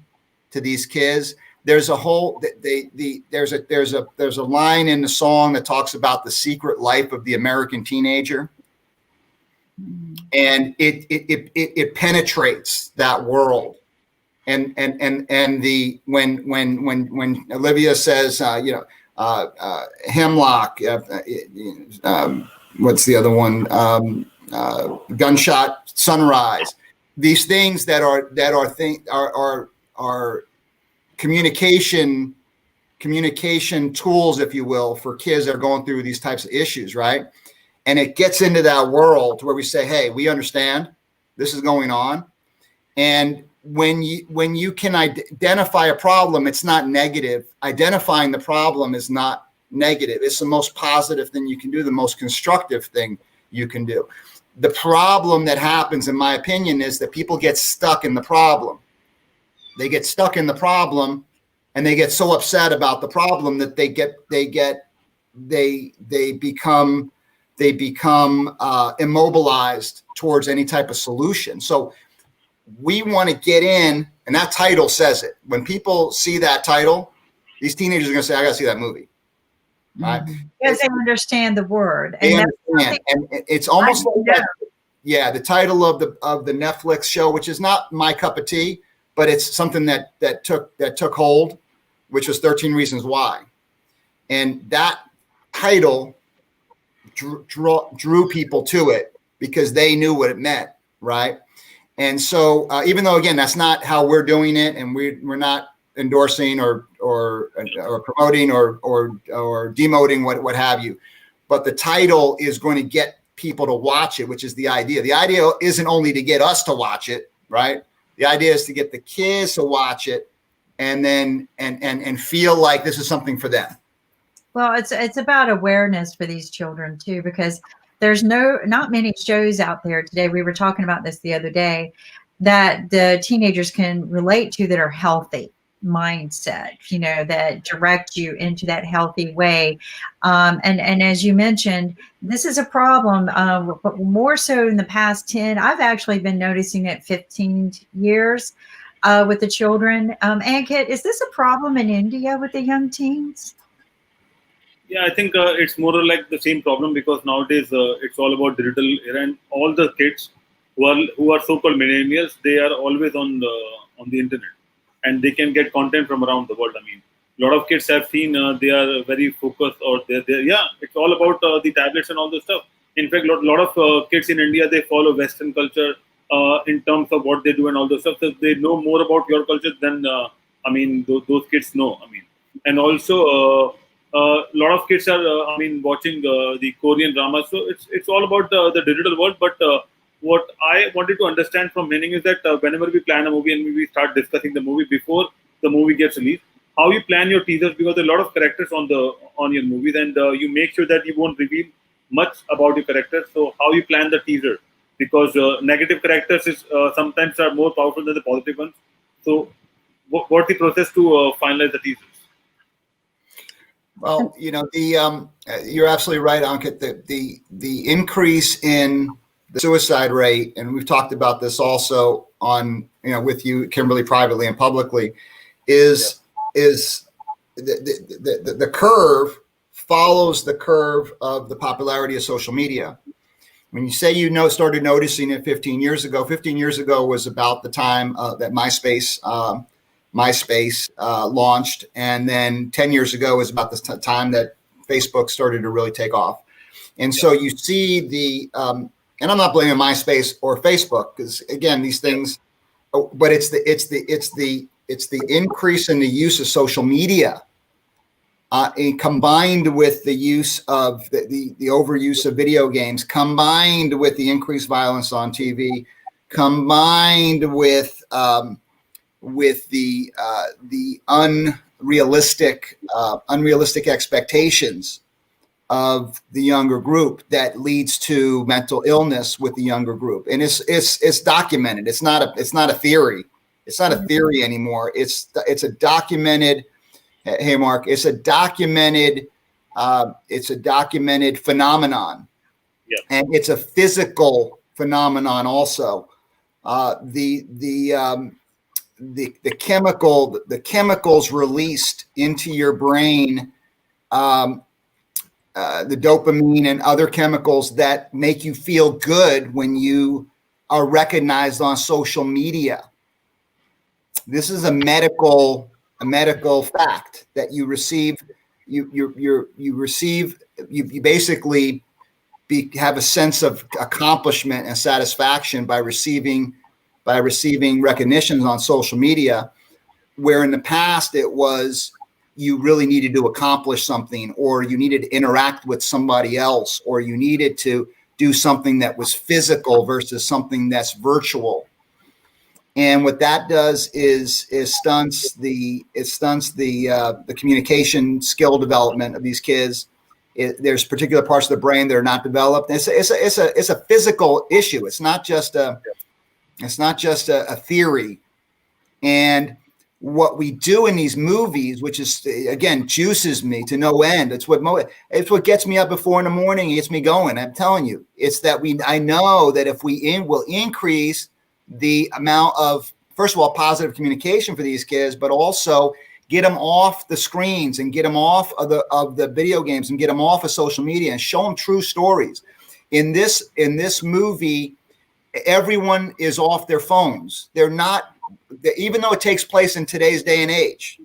to these kids. There's a whole there's a line in the song that talks about the secret life of the American teenager, and it penetrates that world. And when Olivia says hemlock, what's the other one? Gunshot, sunrise. These things that are communication tools, if you will, for kids that are going through these types of issues, right? And it gets into that world where we say, hey, we understand this is going on. And when you can identify a problem, it's not negative. Identifying the problem is not negative. It's the most positive thing you can do, the most constructive thing you can do. the problem that happens, in my opinion, is that people get stuck in the problem. They get stuck in the problem, and they get so upset about the problem that they become immobilized towards any type of solution. So we want to get in, and that title says it. When people see that title, these teenagers are going to say, "I got to see that movie." Right? Because they understand the word, They and understand, and it's almost like that. Yeah, the title of the Netflix show, which is not my cup of tea, but it's something that took hold, which was 13 Reasons Why, and that title drew people to it because they knew what it meant, right? And so, even though again that's not how we're doing it, and we're not endorsing or promoting or demoting what have you, but the title is going to get people to watch it, which is the idea. The idea isn't only to get us to watch it, right? The idea is to get the kids to watch it, and then and feel like this is something for them. Well, it's about awareness for these children too, because there's not many shows out there today. We were talking about this the other day, that the teenagers can relate to, that are healthy mindset, that direct you into that healthy way. And as you mentioned, this is a problem, but more so in the past 10. I've actually been noticing it 15 years with the children. Ankit, is this a problem in India with the young teens? Yeah, I think it's more like the same problem, because nowadays it's all about digital era, and all the kids who are so-called millennials, they are always on the internet, and they can get content from around the world. I mean, a lot of kids have seen they are very focused, or they're it's all about the tablets and all the stuff. In fact, a lot of kids in India, they follow Western culture in terms of what they do and all the stuff. So they know more about your culture than those kids know. I mean, and also. A lot of kids are, watching the Korean drama. So it's all about the digital world. But what I wanted to understand from Henning is that whenever we plan a movie and we start discussing the movie before the movie gets released, how you plan your teasers, because there are a lot of characters on your movies, and you make sure that you won't reveal much about your characters. So how you plan the teaser, because negative characters is sometimes are more powerful than the positive ones. So what's the process to finalize the teasers? Well, you're absolutely right, Ankit. The increase in the suicide rate, and we've talked about this also on, with you, Kimberly, privately and publicly, is the curve follows the curve of the popularity of social media. When you say started noticing it 15 years ago, 15 years ago was about the time that MySpace launched, and then 10 years ago was about the time that Facebook started to really take off. And so you see and I'm not blaming MySpace or Facebook, because again, these things, but it's the increase in the use of social media, and combined with the use of the overuse of video games, combined with the increased violence on TV, combined with the unrealistic expectations of the younger group, that leads to mental illness with the younger group. And it's documented. It's not a theory. It's not a theory anymore. It's a documented. Hey, Mark, it's a documented phenomenon. Yeah. And it's a physical phenomenon also. The chemicals released into your brain, the dopamine and other chemicals that make you feel good when you are recognized on social media. This is a medical fact that you receive. You basically have a sense of accomplishment and satisfaction by receiving recognitions on social media, where in the past it was you really needed to accomplish something, or you needed to interact with somebody else, or you needed to do something that was physical versus something that's virtual. And what that does is stunts the communication skill development of these kids. there's particular parts of the brain that are not developed. It's a physical issue. It's not just a theory. And what we do in these movies, which is, again, juices me to no end. It's what gets me up at 4 a.m. and gets me going. I'm telling you, it's that I know that if we will increase the amount of, first of all, positive communication for these kids, but also get them off the screens and get them off of the video games and get them off of social media and show them true stories. In this movie, everyone is off their phones. They're not, even though it takes place in today's day and age.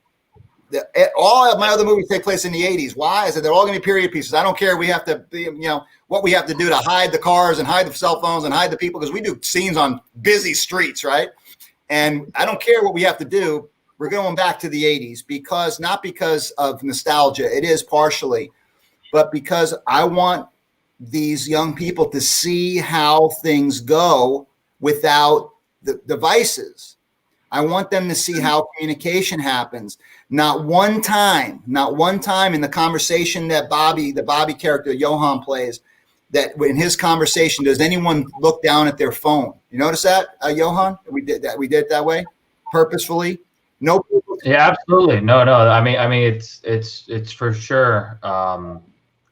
All of my other movies take place in the 80s. Why? Is that they're all going to be period pieces. I don't care. We have to, what we have to do to hide the cars and hide the cell phones and hide the people, because we do scenes on busy streets, right? And I don't care what we have to do. We're going back to the 80s not because of nostalgia. It is partially, but because I want these young people to see how things go without the devices. I want them to see how communication happens. Not one time in the conversation that the Bobby character, Johan, plays, that in his conversation, does anyone look down at their phone? You notice that, Johan? We did it that way, purposefully. No. Yeah, absolutely. No. I mean, it's for sure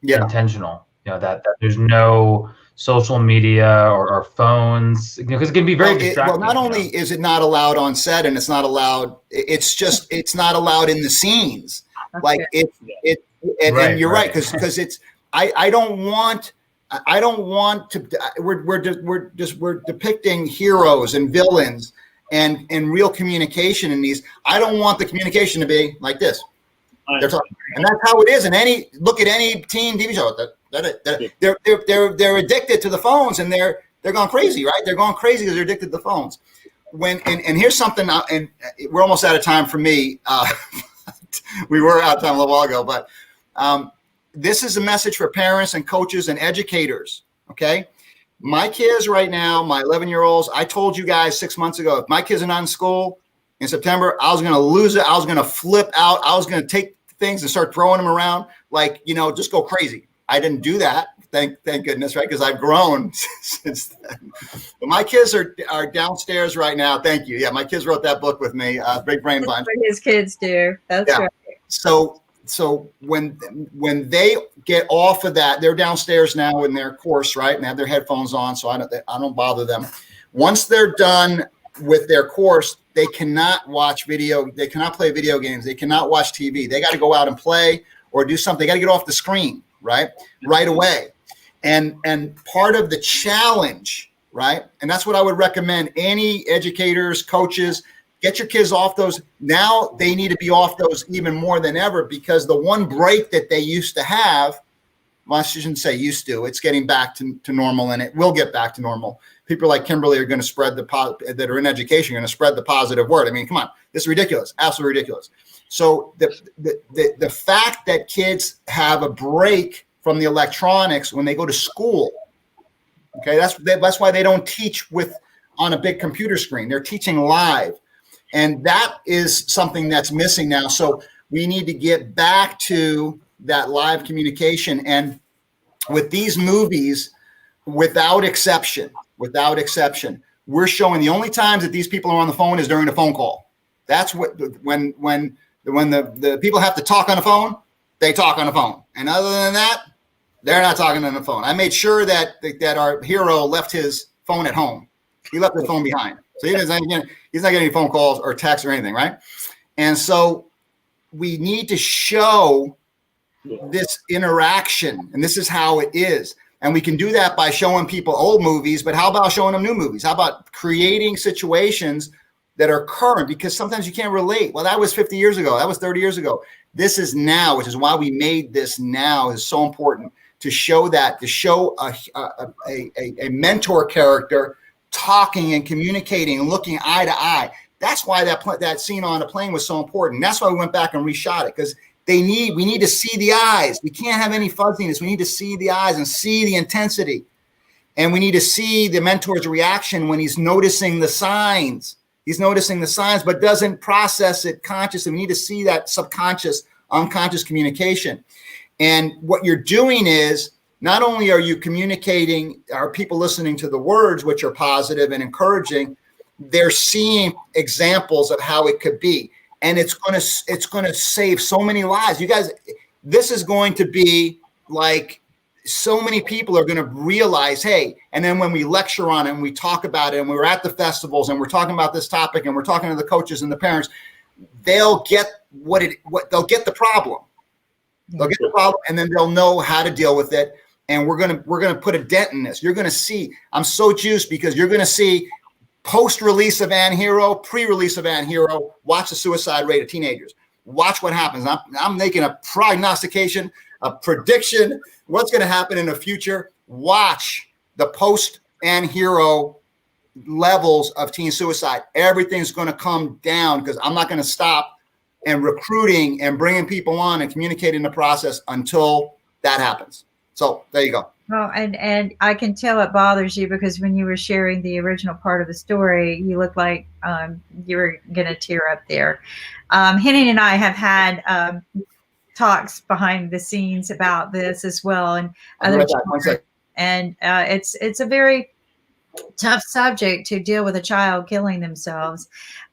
intentional. That there's no social media or phones, because it can be very distracting. Well, not only is it not allowed on set, and it's not allowed, it's not allowed in the scenes. Like and you're right, because it's I don't want to. We're depicting heroes and villains and real communication in these. I don't want the communication to be like this. They're talking, and that's how it is in look at any teen TV show. They're addicted to the phones, and they're going crazy, right? They're going crazy because they're addicted to the phones. And here's something, and we're almost out of time for me. We were out of time a little while ago, but this is a message for parents and coaches and educators. Okay, my kids right now, my 11-year-olds. I told you guys 6 months ago, if my kids are not in school in September, I was going to lose it. I was going to flip out. I was going to take things and start throwing them around, just go crazy. I didn't do that. Thank goodness, right? Because I've grown since then. But my kids are downstairs right now. Thank you. Yeah, my kids wrote that book with me. Big Brain Bunch. That's what his kids do. That's right. So when they get off of that, they're downstairs now in their course, right? And they have their headphones on, so I don't bother them. Once they're done with their course, they cannot watch video. They cannot play video games. They cannot watch TV. They got to go out and play or do something. They got to get off the screen, right away. And part of the challenge, right? And that's what I would recommend. Any educators, coaches, get your kids off those. Now they need to be off those even more than ever, because the one break that they used to have, well, I shouldn't say used to, it's getting back to normal, and it will get back to normal. People like Kimberly are going to spread that are in education, are going to spread the positive word. I mean, come on, this is ridiculous, absolutely ridiculous. So the fact that kids have a break from the electronics when they go to school, okay, that's why they don't teach on a big computer screen. They're teaching live, and that is something that's missing now. So we need to get back to that live communication. And with these movies, without exception, we're showing the only times that these people are on the phone is during a phone call. That's when the people have to talk on the phone, they talk on the phone. And other than that, they're not talking on the phone. I made sure that our hero left his phone at home. He left his phone behind. So he's not getting any phone calls or texts or anything, right? And so we need to show this interaction, and this is how it is. And we can do that by showing people old movies, but how about showing them new movies? How about creating situations that are current? Because sometimes you can't relate. Well, that was 50 years ago. That was 30 years ago. This is now, which is why we made this now is so important, to show a mentor character talking and communicating and looking eye to eye. That's why that scene on the plane was so important. That's why we went back and reshot it, because we need to see the eyes. We can't have any fuzziness. We need to see the eyes and see the intensity. And we need to see the mentor's reaction when he's noticing the signs. He's noticing the signs, but doesn't process it consciously. We need to see that subconscious, unconscious communication. And what you're doing is not only are you communicating, are people listening to the words, which are positive and encouraging, they're seeing examples of how it could be. And it's going to save so many lives. You guys, this is going to be like, so many people are going to realize, hey, and then when we lecture on it and we talk about it and we're at the festivals and we're talking about this topic and we're talking to the coaches and the parents, they'll get they'll get the problem. They'll get the problem, and then they'll know how to deal with it. And we're gonna put a dent in this. You're gonna see. I'm so juiced because you're gonna see post-release of Anhero, pre-release of Anhero. Watch the suicide rate of teenagers. Watch what happens. I'm making a prognostication, a prediction. What's going to happen in the future? Watch the post-Anhero levels of teen suicide. Everything's going to come down because I'm not going to stop and recruiting and bringing people on and communicating the process until that happens. So there you go. Well, and I can tell it bothers you because when you were sharing the original part of the story, you looked like you were going to tear up there. Henning and I have had talks behind the scenes about this as well, and other and it's a very tough subject to deal with a child killing themselves.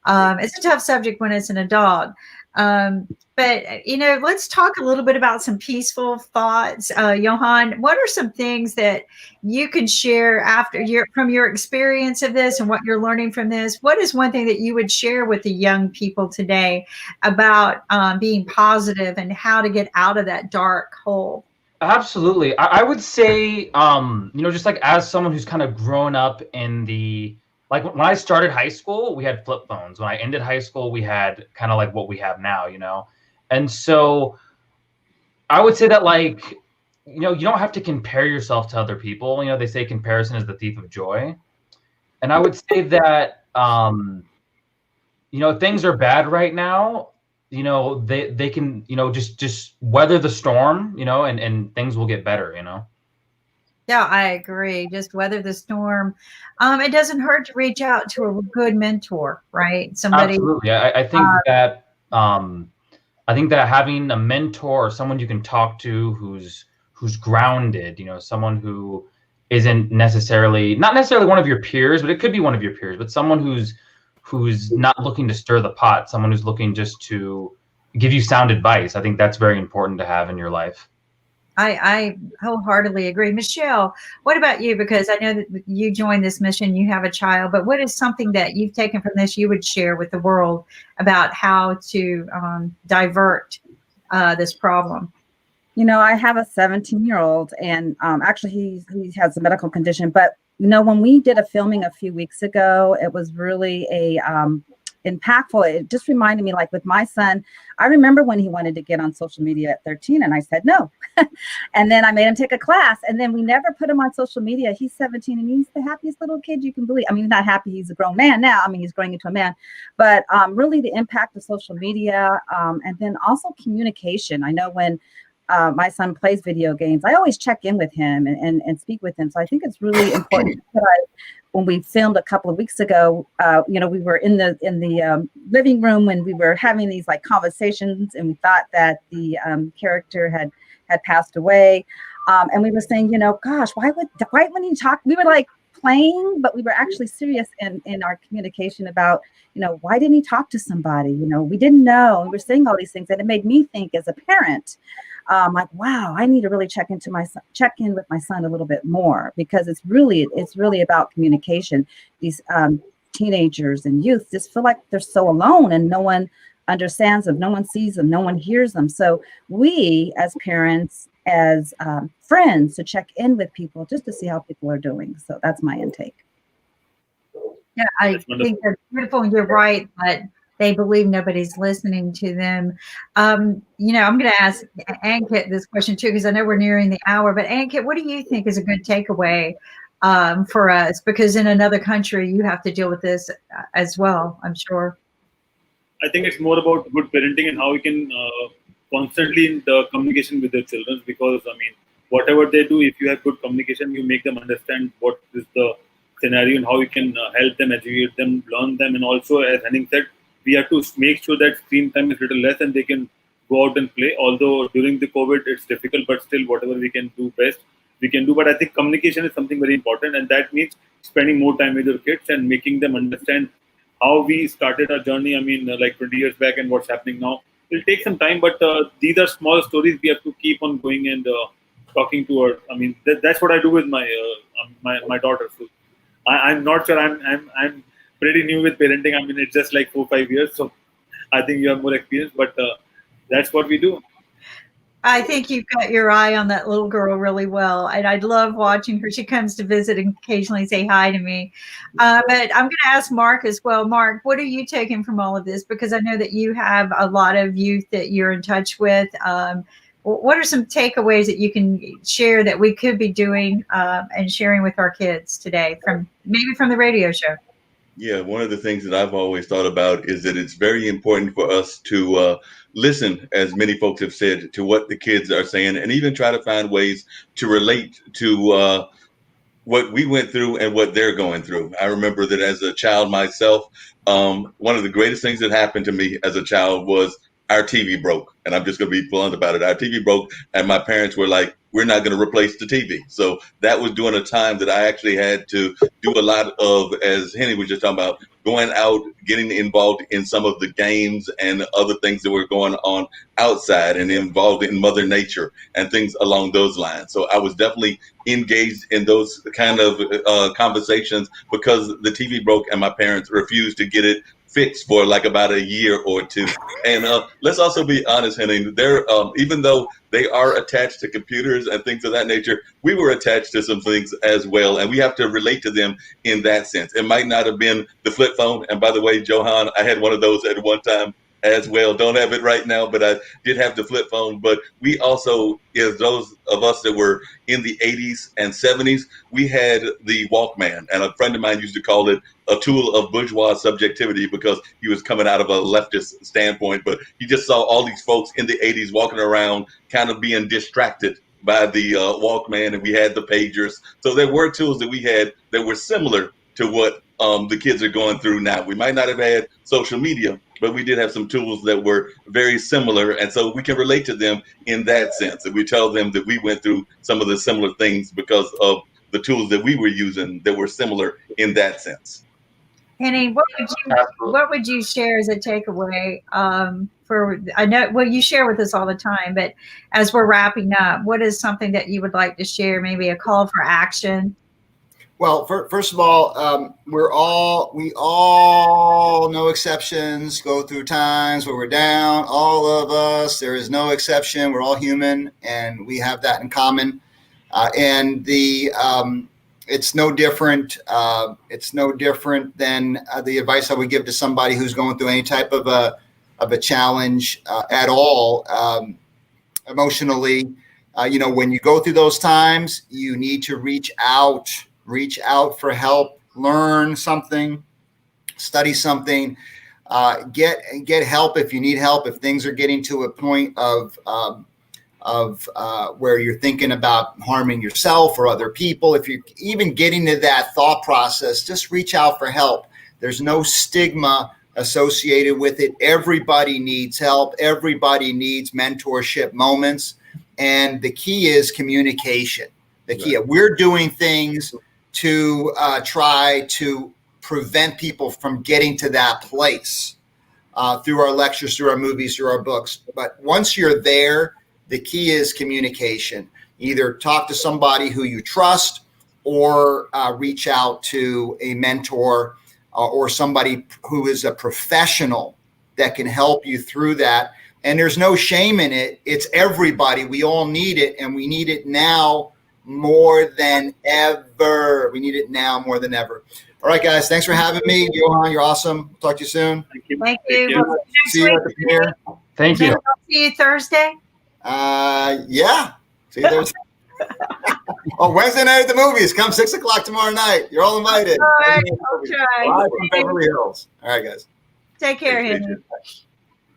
It's a tough subject when it's an adult. But, you know, let's talk a little bit about some peaceful thoughts. Johan, what are some things that you can share from your experience of this and what you're learning from this? What is one thing that you would share with the young people today about being positive and how to get out of that dark hole? Absolutely. I would say, you know, just like as someone who's kind of grown up in like when I started high school, we had flip phones. When I ended high school, we had kind of like what we have now, you know? And so I would say that, like, you know, you don't have to compare yourself to other people. You know, they say comparison is the thief of joy. And I would say that, you know, things are bad right now. You know, they can, you know, just weather the storm, you know, and things will get better, you know? Yeah, I agree. Just weather the storm. It doesn't hurt to reach out to a good mentor, right? Somebody. Absolutely. I think that I think that having a mentor or someone you can talk to who's grounded, you know, someone who isn't not necessarily one of your peers, but it could be one of your peers, but someone who's not looking to stir the pot, someone who's looking just to give you sound advice. I think that's very important to have in your life. I wholeheartedly agree. Michelle, what about you? Because I know that you joined this mission, you have a child, but what is something that you've taken from this you would share with the world about how to divert this problem? You know, I have a 17-year-old, and actually he has a medical condition. But, you know, when we did a filming a few weeks ago, it was really impactful. It just reminded me, like with my son, I remember when he wanted to get on social media at 13 and I said no. And then I made him take a class, and then we never put him on social media. He's 17 and he's the happiest little kid you can believe. I mean, he's not happy, he's a grown man now. I mean, he's growing into a man, but really the impact of social media, and then also communication. I know when my son plays video games, I always check in with him and speak with him. So I think it's really important. When we filmed a couple of weeks ago, you know, we were in the living room when we were having these like conversations, and we thought that the character had passed away, and we were saying, you know, gosh, why when you talk, we were like playing, but we were actually serious in our communication about, you know, why didn't he talk to somebody? You know, we didn't know. We were saying all these things, and it made me think as a parent, like, wow, I need to really check in with my son a little bit more, because it's really about communication. These teenagers and youth just feel like they're so alone, and no one understands them, no one sees them, no one hears them. So we as parents, as friends, to check in with people just to see how people are doing. So that's my intake. Yeah, I think that's beautiful. You're right, but they believe nobody's listening to them. You know, I'm going to ask Ankit this question too, because I know we're nearing the hour. But Ankit, what do you think is a good takeaway for us? Because in another country, you have to deal with this as well, I'm sure. I think it's more about good parenting and how we can constantly in the communication with their children. Because I mean, whatever they do, if you have good communication, you make them understand what is the scenario and how you can help them, educate them, learn them, and also, as Henning said, we have to make sure that screen time is little less and they can go out and play. Although during the COVID it's difficult, but still whatever we can do best we can do. But I think communication is something very important, and that means spending more time with your kids and making them understand how we started our journey. I mean, like 20 years back and what's happening now. It'll take some time, but these are small stories we have to keep on going and talking to her. I mean, that's what I do with my daughter. So I'm not sure. I'm pretty new with parenting. I mean, it's just like 4-5 years, so I think you have more experience. But that's what we do. I think you've got your eye on that little girl really well, and I love watching her. She comes to visit and occasionally say hi to me. But I'm going to ask Mark as well. Mark, what are you taking from all of this? Because I know that you have a lot of youth that you're in touch with. What are some takeaways that you can share that we could be doing and sharing with our kids today, from the radio show? Yeah, one of the things that I've always thought about is that it's very important for us to listen, as many folks have said, to what the kids are saying, and even try to find ways to relate to what we went through and what they're going through. I remember that as a child myself, one of the greatest things that happened to me as a child was our TV broke. And I'm just going to be blunt about it. Our TV broke, and my parents were like, we're not going to replace the TV. So that was during a time that I actually had to do a lot of, as Henning was just talking about, going out, getting involved in some of the games and other things that were going on outside, and involved in Mother Nature and things along those lines. So I was definitely engaged in those kind of conversations because the TV broke and my parents refused to get it fixed for like about a year or two. And let's also be honest, Henning, they're even though they are attached to computers and things of that nature, we were attached to some things as well, and we have to relate to them in that sense. It might not have been the flip phone, and by the way, Johan, I had one of those at one time as well. Don't have it right now, but I did have the flip phone. But we also, as those of us that were in the 80s and 70s, we had the Walkman, and a friend of mine used to call it a tool of bourgeois subjectivity because he was coming out of a leftist standpoint. But he just saw all these folks in the 80s walking around kind of being distracted by the Walkman, and we had the pagers. So there were tools that we had that were similar to what the kids are going through now. We might not have had social media, but we did have some tools that were very similar. And so we can relate to them in that sense. And we tell them that we went through some of the similar things because of the tools that we were using that were similar in that sense. Henning, what would you share as a takeaway for? I know, well, you share with us all the time, but as we're wrapping up, what is something that you would like to share? Maybe a call for action. Well, first of all, we all, no exceptions, go through times where we're down. All of us, there is no exception. We're all human, and we have that in common. It's no different. It's no different than the advice I would give to somebody who's going through any type of a challenge at all, emotionally. When you go through those times, you need to reach out for help, learn something, study something, get help if you need help. If things are getting to a point of where you're thinking about harming yourself or other people, if you're even getting to that thought process, just reach out for help. There's no stigma associated with it. Everybody needs help. Everybody needs mentorship moments. And the key is communication. The key, we're doing things to try to prevent people from getting to that place through our lectures, through our movies, through our books. But once you're there, the key is communication. Either talk to somebody who you trust or reach out to a mentor or somebody who is a professional that can help you through that. And there's no shame in it. It's everybody. We all need it, and we need it now more than ever. We need it now more than ever. All right, guys. Thanks for having me. Johan, you're awesome. Talk to you soon. Thank you. Thank you. Thank you. See you at the premiere. Thank you. See you Thursday. Yeah. See you Thursday. Oh, Wednesday night at the movies. Come 6 o'clock tomorrow night. You're all invited. All right, I'll try. Live from Beverly Hills. All right, guys. Take care, Henry.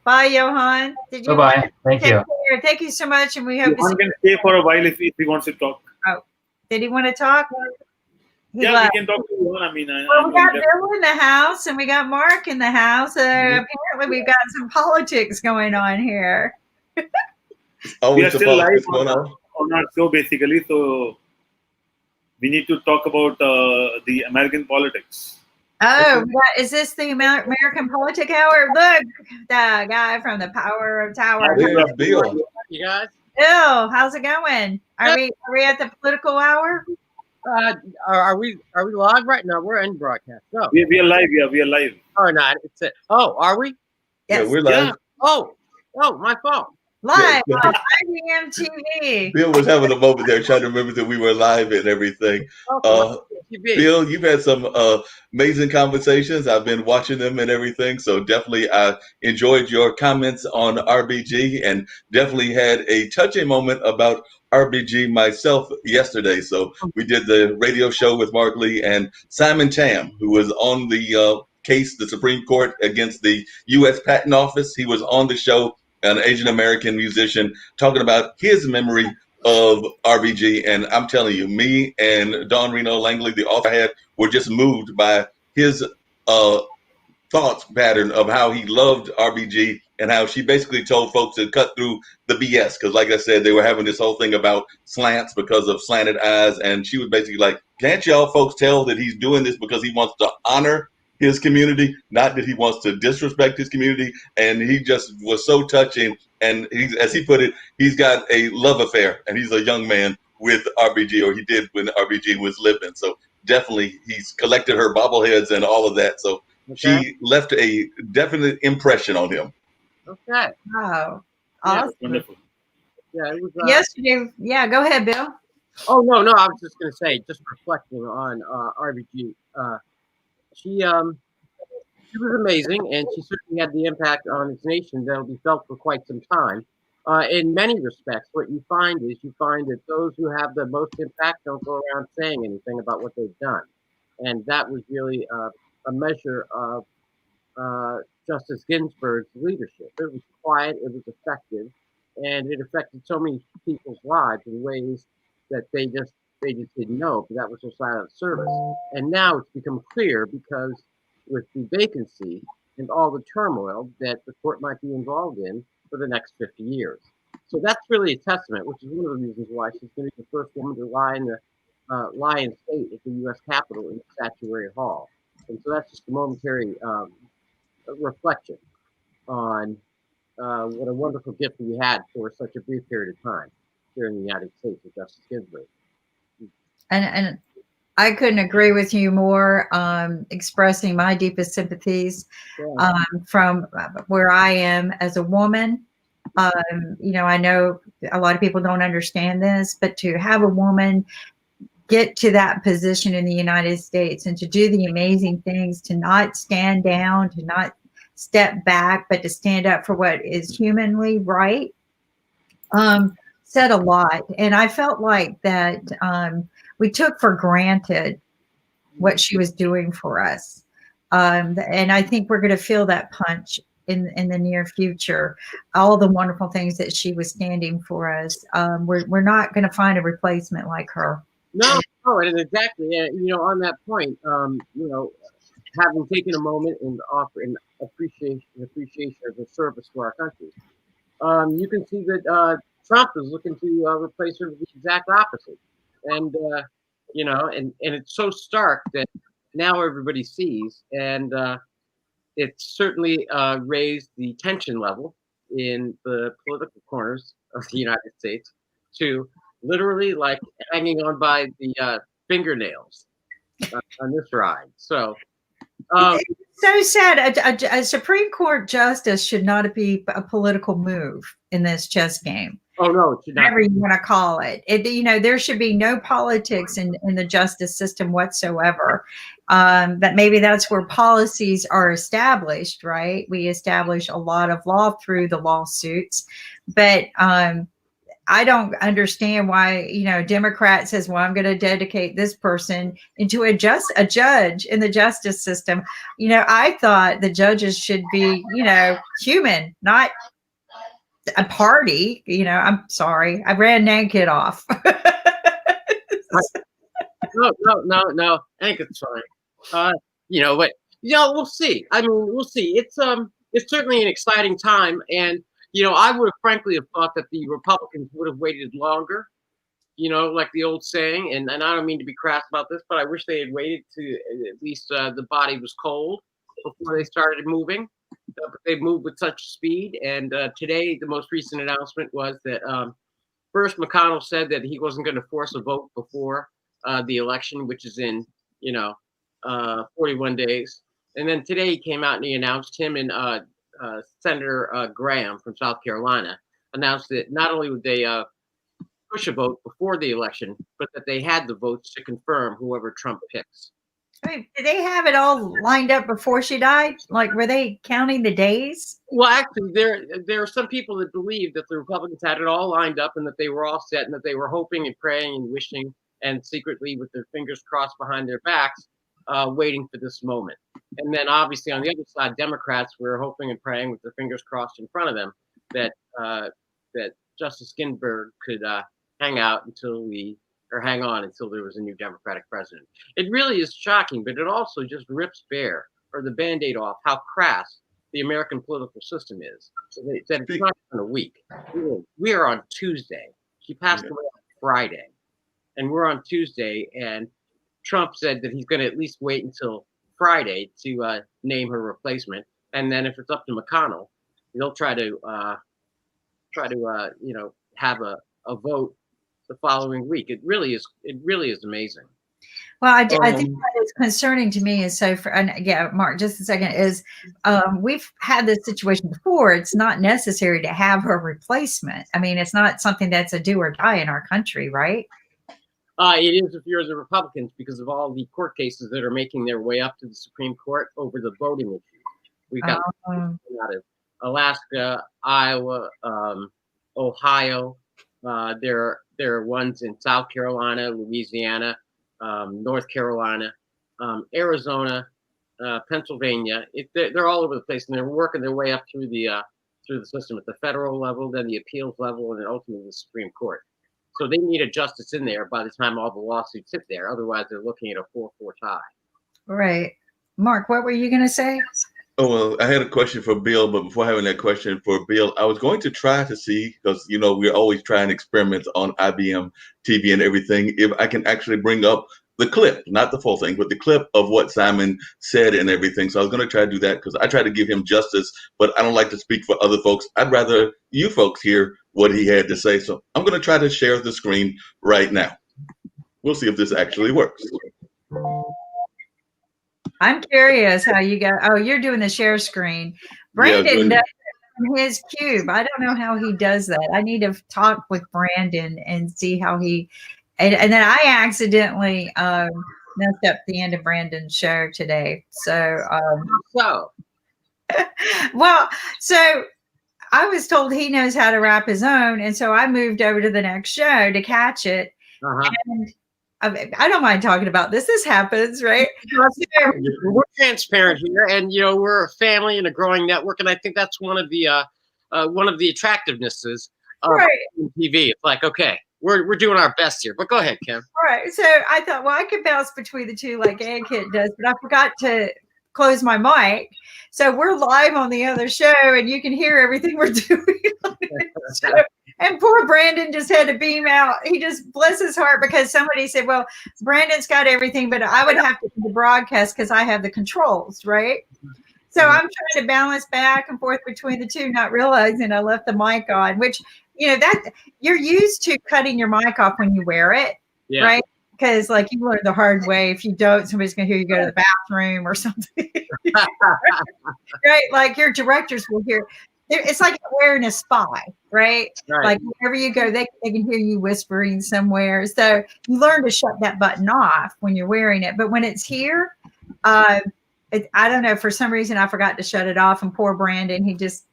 Bye, Johan. Bye-bye. Thank you. Care. Thank you so much, and we hope to Johan see can stay for a while if he wants to talk. Oh, did he want to talk? He Yeah, left. we can talk to Johan. I mean, Well, we got Bill in the house, and we got Mark in the house. Apparently, we've got some politics going on here. It's We always are the still live politics going on. on our show, basically. So we need to talk about the American politics. Oh, is this the American Politic Hour? Look, the guy from the Power of Tower. There's Bill. You guys? Bill, how's it going? Are we at the political hour? Are we live right now? We're in broadcast. No, We are live. Yeah, we are live. or not? It's it. Oh, are we? Yeah, Yes. we're live. Yeah. Oh, my phone. Live Yeah. on IBM TV. Bill was having a moment there trying to remember that we were live and everything. Bill, you've had some amazing conversations. I've been watching them and everything. So definitely I enjoyed your comments on RBG and definitely had a touching moment about RBG myself yesterday. So we did the radio show with Mark Lee and Simon Tam, who was on the case, the Supreme Court against the U.S. Patent Office. He was on the show, an Asian American musician, talking about his memory of RBG. And I'm telling you, me and Don Reno Langley, the author I had, were just moved by his thoughts pattern of how he loved RBG and how she basically told folks to cut through the BS. Because like I said, they were having this whole thing about slants because of slanted eyes. And she was basically like, can't y'all folks tell that he's doing this because he wants to honor his community, not that he wants to disrespect his community. And he just was so touching. And he's, as he put it, he's got a love affair and he's a young man with RBG, or he did when RBG was living. So definitely he's collected her bobbleheads and all of that. So she left a definite impression on him. Okay. Wow. Yeah, Awesome. wonderful. Yeah, it was. Yesterday, yeah, go ahead, Bill. Oh no, I was just gonna say, just reflecting on RBG. She was amazing, and she certainly had the impact on this nation that'll be felt for quite some time. In many respects, what you find that those who have the most impact don't go around saying anything about what they've done, and that was really a measure of Justice Ginsburg's leadership. It was quiet, it was effective, and it affected so many people's lives in ways that they just didn't know, but that was her silent service. And now it's become clear because with the vacancy and all the turmoil that the court might be involved in for the next 50 years. So that's really a testament, which is one of the reasons why she's going to be the first woman to lie in state at the U.S. Capitol in the Statuary Hall. And so that's just a momentary reflection on what a wonderful gift we had for such a brief period of time here in the United States with Justice Ginsburg. And I couldn't agree with you more. Expressing my deepest sympathies from where I am as a woman. I know a lot of people don't understand this, but to have a woman get to that position in the United States and to do the amazing things, to not stand down, to not step back, but to stand up for what is humanly right, said a lot. And I felt like that we took for granted what she was doing for us. And I think we're going to feel that punch in the near future. All the wonderful things that she was standing for us. We're not going to find a replacement like her. No, and exactly. On that point, having taken a moment and offer an appreciation of the service to our country, you can see that Trump is looking to replace her with the exact opposite. And and it's so stark that now everybody sees, and it's certainly raised the tension level in the political corners of the United States to literally like hanging on by the fingernails on this ride. So so sad. A Supreme Court justice should not be a political move in this chess game. Oh no, it should not. Whatever you want to call it. There should be no politics in the justice system whatsoever. That maybe that's where policies are established, right? We establish a lot of law through the lawsuits, but I don't understand why, a Democrat says, well, I'm going to dedicate this person into a judge in the justice system. I thought the judges should be, human, not a party. I'm sorry. I ran Nankid off. No. I think it's fine. But we'll see. I mean, we'll see. It's certainly an exciting time, and I would have frankly have thought that the Republicans would have waited longer, like the old saying, and I don't mean to be crass about this, but I wish they had waited to at least the body was cold before they started moving. But they moved with such speed, and today the most recent announcement was that first McConnell said that he wasn't going to force a vote before the election, which is in 41 days, and then today he came out and he announced, him and Senator Graham from South Carolina announced that not only would they push a vote before the election, but that they had the votes to confirm whoever Trump picks. I mean, did they have it all lined up before she died? Like, were they counting the days? Well, actually, there are some people that believe that the Republicans had it all lined up and that they were all set and that they were hoping and praying and wishing and secretly with their fingers crossed behind their backs, waiting for this moment. And then obviously on the other side, Democrats were hoping and praying with their fingers crossed in front of them that that Justice Ginsburg could hang on until there was a new Democratic president. It really is shocking, but it also just rips bare, or the Band-Aid off, how crass the American political system is. That it's not even a week. We are on Tuesday. She passed away on Friday, and we're on Tuesday, and Trump said that he's going to at least wait until Friday to name her replacement, and then if it's up to McConnell, they'll try to have a vote the following week. It really is amazing. Well, I think what is concerning to me is Mark, just a second, is we've had this situation before. It's not necessary to have her replacement. I mean, it's not something that's a do or die in our country, right? It is if you're the Republicans, because of all the court cases that are making their way up to the Supreme Court over the voting issue. We've got out of Alaska, Iowa, Ohio. There are ones in South Carolina, Louisiana, North Carolina, Arizona, Pennsylvania. They're all over the place, and they're working their way up through the system at the federal level, then the appeals level, and then ultimately the Supreme Court. So they need a justice in there by the time all the lawsuits sit there. Otherwise, they're looking at a 4-4 tie. Right. Mark, what were you going to say? Oh, well, I had a question for Bill, but before having that question for Bill, I was going to try to see, because, we're always trying experiments on IBM TV and everything, if I can actually bring up the clip, not the full thing, but the clip of what Simon said and everything. So I was going to try to do that because I try to give him justice, but I don't like to speak for other folks. I'd rather you folks hear what he had to say. So I'm going to try to share the screen right now. We'll see if this actually works. I'm curious how you got. Oh, you're doing the share screen. Brandon does it from his cube. I don't know how he does that. I need to talk with Brandon and see how he. And then I accidentally messed up the end of Brandon's show today. So I was told he knows how to wrap his own, and so I moved over to the next show to catch it. And I don't mind talking about this. This happens, right? We're transparent here, and we're a family and a growing network, and I think that's one of the attractivenesses of TV. It's like, okay, we're doing our best here, but go ahead, Kim. All right. So I thought, well, I could bounce between the two like Kit does, but I forgot to close my mic. So we're live on the other show, and you can hear everything we're doing on the show. And poor Brandon just had to beam out. He just, bless his heart, because somebody said, well, Brandon's got everything, but I would have to do the broadcast because I have the controls, right? So I'm trying to balance back and forth between the two, not realizing I left the mic on, which, that you're used to cutting your mic off when you wear it, right? Because like you learned the hard way. If you don't, somebody's going to hear you go to the bathroom or something, right? Like your directors will hear. It's like wearing a spy, right? Like wherever you go, they can hear you whispering somewhere. So you learn to shut that button off when you're wearing it. But when it's here, I don't know. For some reason, I forgot to shut it off. And poor Brandon, he just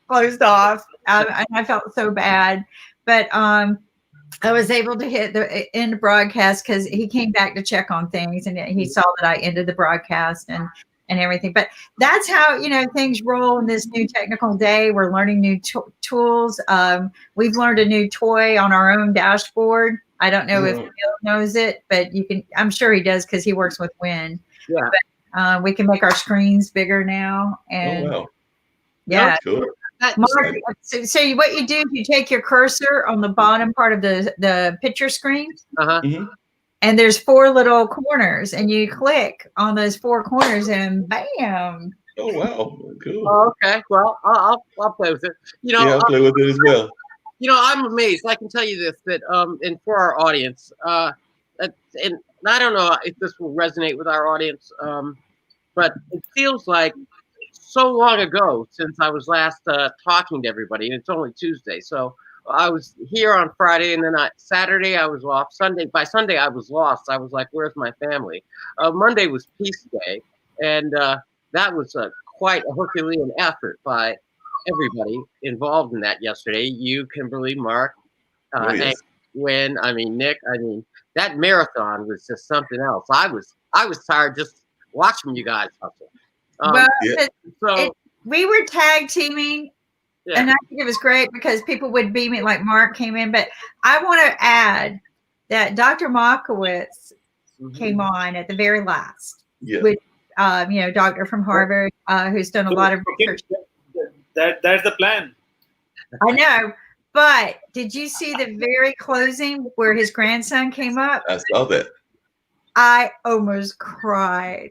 closed off. I felt so bad. But I was able to hit the end broadcast because he came back to check on things, and he saw that I ended the broadcast and everything. But that's how, things roll in this new technical day. We're learning new tools. We've learned a new toy on our own dashboard. I don't know if Bill knows it, but I'm sure he does because he works with Win. Yeah. But we can make our screens bigger now. And wow. yeah. Cool. Mark, so what you do is you take your cursor on the bottom part of the picture screen, and there's 4 little corners, and you click on those 4 corners, and bam. Oh wow, cool. Oh, okay, well, I'll play with it. You know, yeah, I'll play with it as well. You know, I'm amazed. I can tell you this, that and for our audience, and I don't know if this will resonate with our audience, but it feels like so long ago since I was last talking to everybody, and it's only Tuesday. So I was here on Friday, and then Saturday I was off. By Sunday I was lost. I was like, "Where's my family?" Monday was Peace Day, and that was quite a Herculean effort by everybody involved in that yesterday. You, Kimberly, Mark, Yes. Wynn, Nick. That marathon was just something else. I was tired just watching you guys hustle. We were tag teaming, and I think it was great because people would beat me, like Mark came in. But I want to add that Dr. Mockowitz came on at the very last with, doctor from Harvard who's done a lot of research. That's the plan. I know, but did you see the very closing where his grandson came up? I saw that. I almost cried.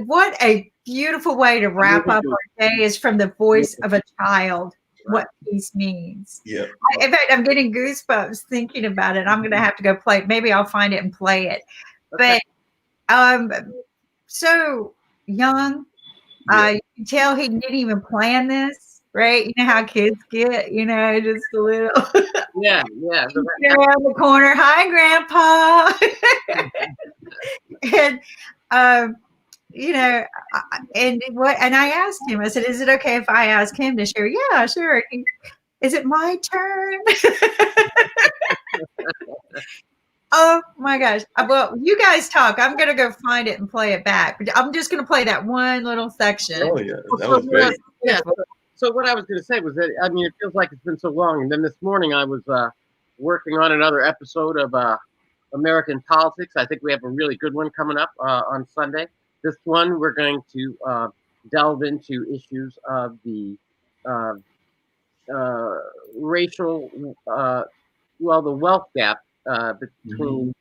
What a beautiful way to wrap up our day is from the voice of a child what peace means. Yeah. In fact, I'm getting goosebumps thinking about it. I'm going to have to go play it. Maybe I'll find it and play it. Okay. But so young, you can tell he didn't even plan this, right? You know how kids get, just a little. Yeah. Around the corner. Hi, Grandpa. And and I asked him, I said, is it okay if I ask him to share? Yeah, sure. Is it my turn? Oh my gosh. Well, you guys talk. I'm going to go find it and play it back. But I'm just going to play that one little section. Oh, yeah. That was great. Yeah. So what I was going to say was that, it feels like it's been so long. And then this morning I was working on another episode of American Politics. I think we have a really good one coming up on Sunday. This one, we're going to delve into issues of the racial, the wealth gap between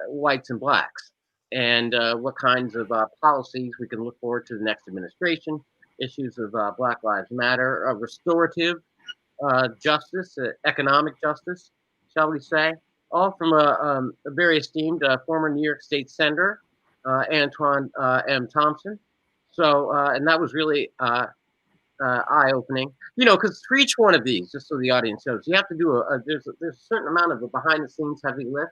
whites and blacks, and what kinds of policies we can look forward to the next administration, issues of Black Lives Matter, restorative justice, economic justice, shall we say, all from a very esteemed former New York State Senator, Antoine M. Thompson. So, and that was really eye-opening, because for each one of these, just so the audience knows, you have to do there's a certain amount of a behind-the-scenes heavy lift,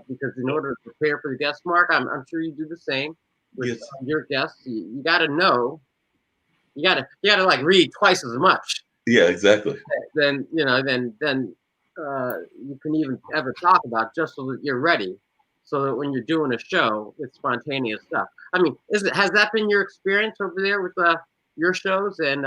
because in order to prepare for the guest, Mark, I'm sure you do the same with your guests. You got to know, you got to like read twice as much. Yeah, exactly. Then you can even ever talk about, just so that you're ready, so that when you're doing a show, it's spontaneous stuff. Has that been your experience over there with your shows? And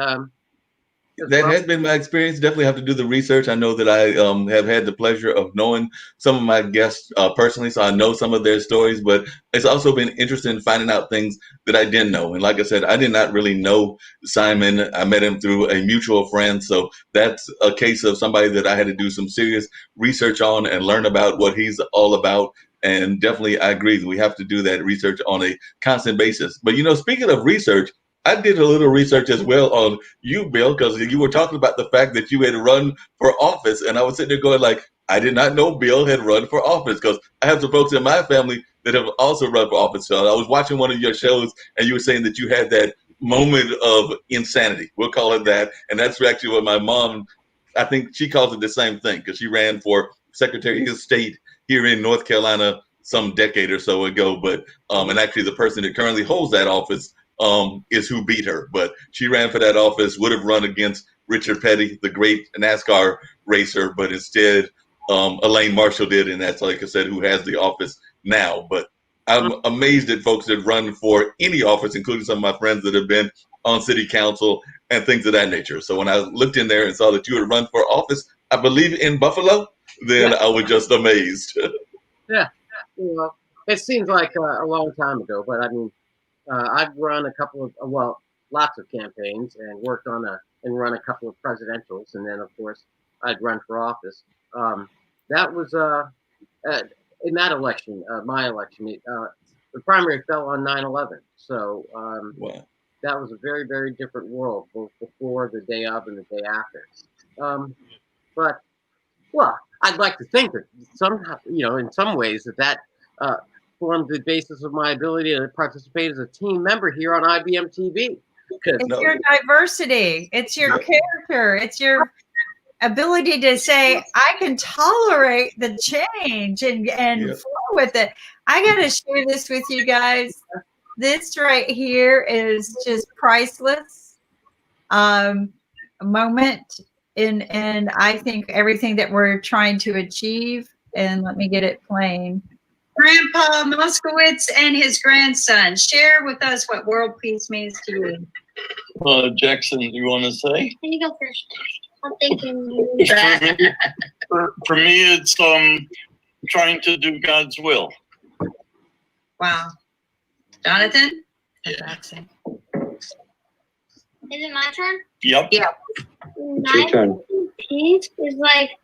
that has been my experience. Definitely have to do the research. I know that I have had the pleasure of knowing some of my guests personally, so I know some of their stories, but it's also been interesting finding out things that I didn't know. And like I said, I did not really know Simon. I met him through a mutual friend. So that's a case of somebody that I had to do some serious research on and learn about what he's all about. And definitely, I agree. We have to do that research on a constant basis. But, speaking of research, I did a little research as well on you, Bill, because you were talking about the fact that you had run for office. And I was sitting there going like, I did not know Bill had run for office, because I have some folks in my family that have also run for office. So I was watching one of your shows and you were saying that you had that moment of insanity. We'll call it that. And that's actually what my mom, I think she calls it the same thing, because she ran for Secretary of State here in North Carolina some decade or so ago. But and actually the person that currently holds that office is who beat her. But she ran for that office, would have run against Richard Petty, the great NASCAR racer, but instead Elaine Marshall did, and that's, like I said, who has the office now. But I'm amazed at folks that run for any office, including some of my friends that have been on city council and things of that nature. So when I looked in there and saw that you had run for office, I believe in Buffalo, then I was just amazed. Yeah. It seems like a long time ago, but I've run a couple of, lots of campaigns and worked on and run a couple of presidentials, and then of course I'd run for office. That was in that election, my election. The primary fell on 9/11, so Wow. that was a very, very different world, both before, the day of, and the day after. But well, I'd like to think that somehow, in some ways, that formed the basis of my ability to participate as a team member here on IBM TV. It's your diversity. It's your character. It's your ability to say, I can tolerate the change and flow with it. I got to share this with you guys. This right here is just priceless. A moment in I think everything that we're trying to achieve. And let me get it playing. Grandpa Moskowitz and his grandson, share with us what world peace means to you. Jackson, do you want to say? Can you go first? I'm thinking. For me, it's trying to do God's will. Wow. Jonathan? Yeah. Is it my turn? Yep. Yeah. My peace is like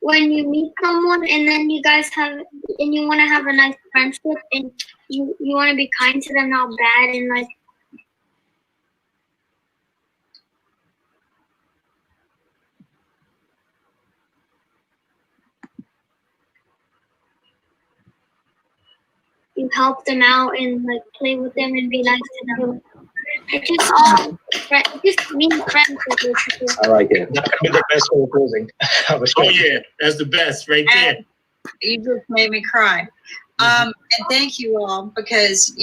when you meet someone and then you guys you want to have a nice friendship and you want to be kind to them, not bad, and like. You help them out and like play with them and be nice to them. It's just mean friends. I like it. That could be the best way of closing. Oh yeah, that's the best right there. You just made me cry. And thank you all, because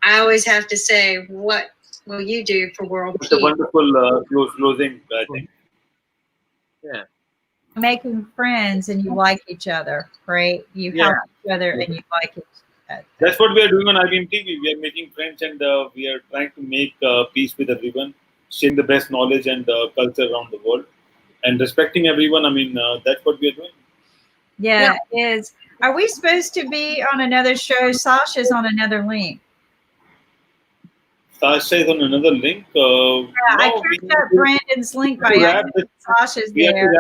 I always have to say, what will you do for world peace? It's a wonderful closing, I think. Yeah. Making friends and you like each other, right? You help each other and you like each other. That's what we are doing on IBM TV. We are making friends and we are trying to make peace with everyone, sharing the best knowledge and culture around the world, and respecting everyone. I mean, that's what we are doing. Yeah, it is. Are we supposed to be on another show? Sasha's on another link. Sasha is on another link. I picked up Brandon's link by accident. Sasha's there.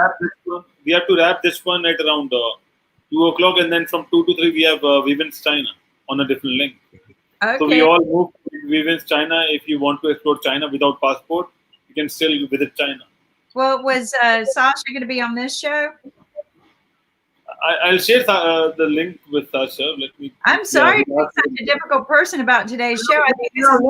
We have to wrap this one at around 2 o'clock, and then from 2 to 3 we have Vivens China on a different link. Okay. So we all move to Vivens China. If you want to explore China without passport, you can still visit China. Well, was Sasha going to be on this show? I'll share the link with Sasha. Let me. I'm sorry to be such a difficult person about today's show. I think this is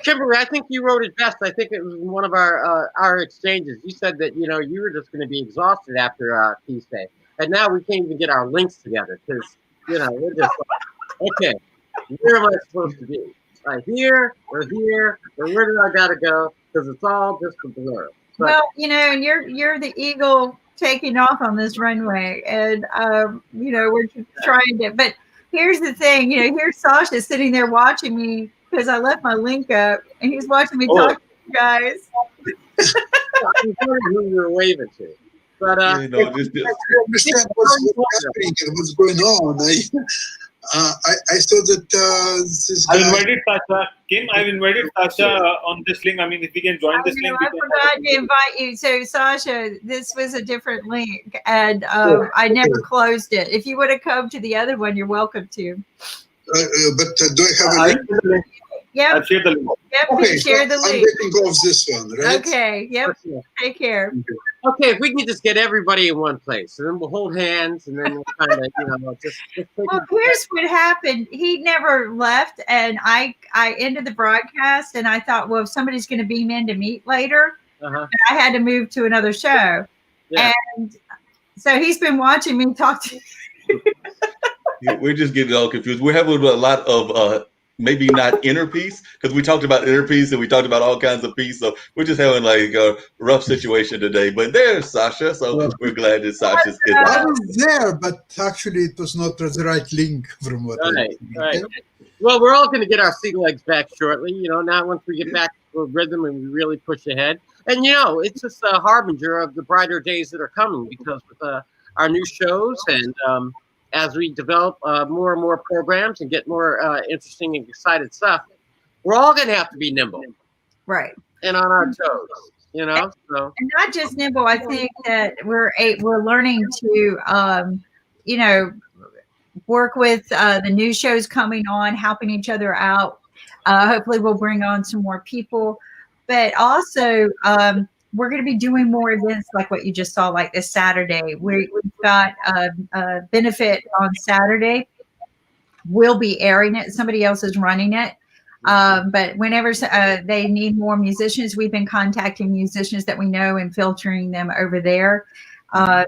Kimberly, I think you wrote it best. I think it was in one of our exchanges. You said that you were just going to be exhausted after Peace Day, and now we can't even get our links together because we're just like, okay, where am I supposed to be? Here or here, or where do I got to go? Because it's all just a blur. But, well, and you're the eagle taking off on this runway, and we're just trying to. But here's the thing, here's Sasha sitting there watching me because I left my link up, and he's watching me talk to you guys. I'm wondering who you were waving to, but I understand what's happening and what's going on. I thought that this guy. I've invited Sasha. Kim, I've invited Sasha on this link. I mean, if you can join this link. I forgot to invite you. So, Sasha, this was a different link, and I never closed it. If you would have come to the other one, you're welcome to. But do I have a link? Yep. I'll share the link. Yep, Okay, share the I'm link. getting off this one, right? Okay, yep. Take care. Okay, if we can just get everybody in one place, and then we'll hold hands, and then we'll kind of, just well, here's what happened. He never left, and I ended the broadcast, and I thought, well, if somebody's going to beam in to meet later, I had to move to another show. Yeah. And so he's been watching me talk to We're just getting all confused. We're having a lot of maybe not inner peace, because we talked about inner peace and we talked about all kinds of peace. So we're just having like a rough situation today. But there's Sasha, so we're glad that Sasha's in. I was there, but actually it was not the right link from what right. Well, we're all going to get our sea legs back shortly. Now once we get back to a rhythm and we really push ahead. And, it's just a harbinger of the brighter days that are coming, because with our new shows and as we develop more and more programs and get more interesting and excited stuff, we're all going to have to be nimble, Right. and on our toes. So and not just nimble. I think that we're learning to work with the new shows coming on, helping each other out. Hopefully, we'll bring on some more people, but also we're going to be doing more events like what you just saw, like this Saturday. We've got a benefit on Saturday. We'll be airing it. Somebody else is running it. But whenever they need more musicians, we've been contacting musicians that we know and filtering them over there. But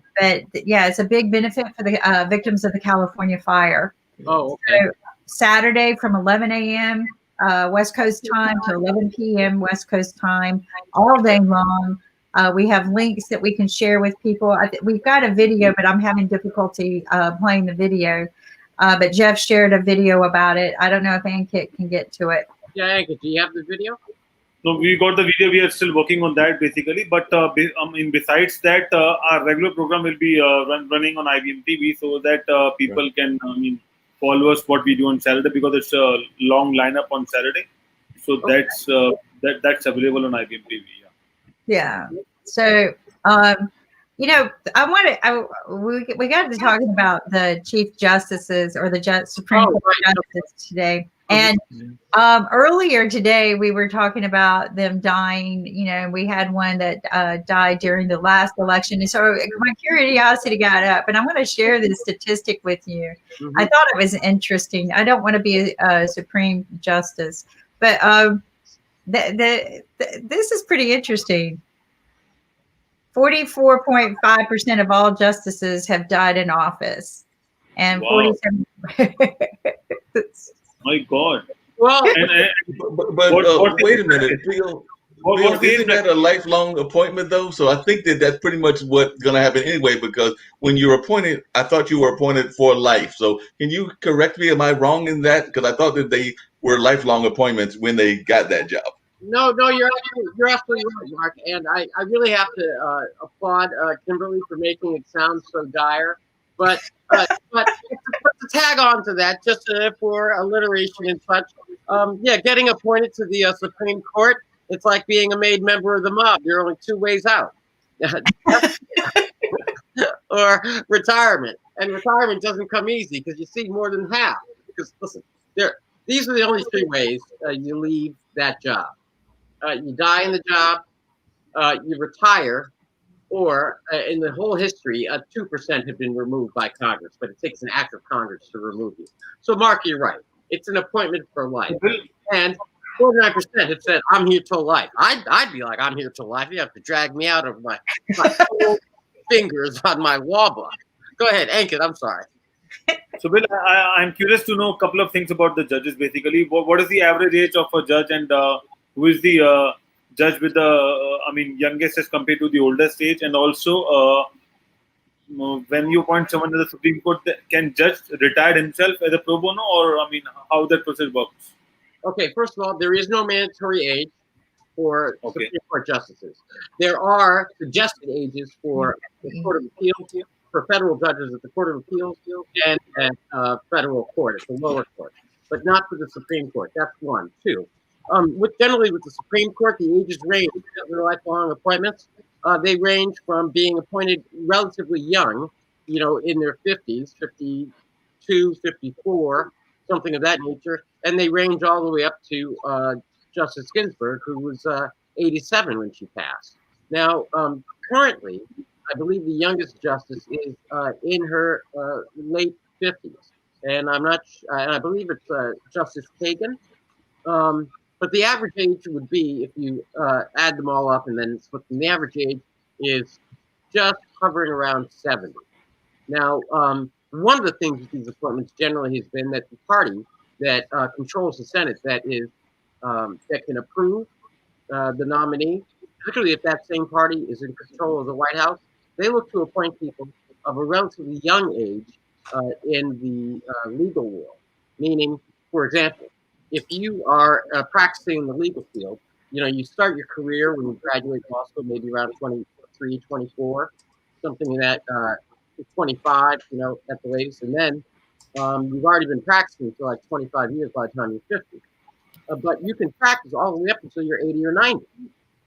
yeah, it's a big benefit for the victims of the California fire. Oh, okay. So Saturday from 11 a.m. West Coast time to 11 p.m. West Coast time, all day long. We have links that we can share with people. We've got a video, but I'm having difficulty playing the video. But Jeff shared a video about it. I don't know if Ankit can get to it. Yeah, Ankit, do you have the video? No, we got the video. We are still working on that basically. But besides that, our regular program will be running on IBM TV so that people can follow us what we do on Saturday, because it's a long lineup on Saturday. So that's available on IBM TV. Yeah. So. We got to talking about the Chief Justices or the Supreme Court Justice today. And earlier today, we were talking about them dying. We had one that died during the last election. And so my curiosity got up, and I'm going to share this statistic with you. I thought it was interesting. I don't want to be a Supreme Justice, but this is pretty interesting. 44.5% of all justices have died in office, and 47. My God! Well, but wait a minute, Bill, isn't that a lifelong appointment though? So I think that's pretty much what's going to happen anyway. Because when you're appointed, I thought you were appointed for life. So can you correct me? Am I wrong in that? Because I thought that they were lifelong appointments when they got that job. No, you're absolutely right, Mark. And I really have to applaud Kimberly for making it sound so dire. But to tag on to that, just for alliteration and such, getting appointed to the Supreme Court, it's like being a made member of the mob. There are only two ways out. Or retirement. And retirement doesn't come easy because you see more than half. Because listen, these are the only three ways you leave that job. You die in the job, you retire, or in the whole history, 2% have been removed by Congress, but it takes an act of Congress to remove you. So, Mark, you're right. It's an appointment for life. And 49% have said, I'm here till life. I'd be like, I'm here till life. You have to drag me out of my fingers on my law book. Go ahead, Ankit, I'm sorry. So, Bill, I'm curious to know a couple of things about the judges, basically. What is the average age of a judge, and who is the judge with the, youngest as compared to the oldest age? And also, when you appoint someone to the Supreme Court, can judge retire himself as a pro bono, or, how that process works? Okay, first of all, there is no mandatory age for Supreme Court justices. There are suggested ages for the Court of Appeals, for federal judges at the Court of Appeals, and at federal court, at the lower court, but not for the Supreme Court. That's one. Two. Generally with the Supreme Court, the ages range. They're lifelong appointments. They range from being appointed relatively young, in their 50s, 52, 54, something of that nature, and they range all the way up to Justice Ginsburg, who was 87 when she passed. Now, currently, I believe the youngest justice is in her late 50s, and I'm not. And I believe it's Justice Kagan. But the average age would be, if you add them all up and then split them, the average age is just hovering around 70. Now, one of the things with these appointments generally has been that the party that controls the Senate, that can approve the nominee, particularly if that same party is in control of the White House, they look to appoint people of a relatively young age in the legal world. Meaning, for example, if you are practicing in the legal field, you start your career when you graduate law school, maybe around 23, 24, something in that, 25, at the latest. And then you've already been practicing for like 25 years by the time you're 50. but you can practice all the way up until you're 80 or 90.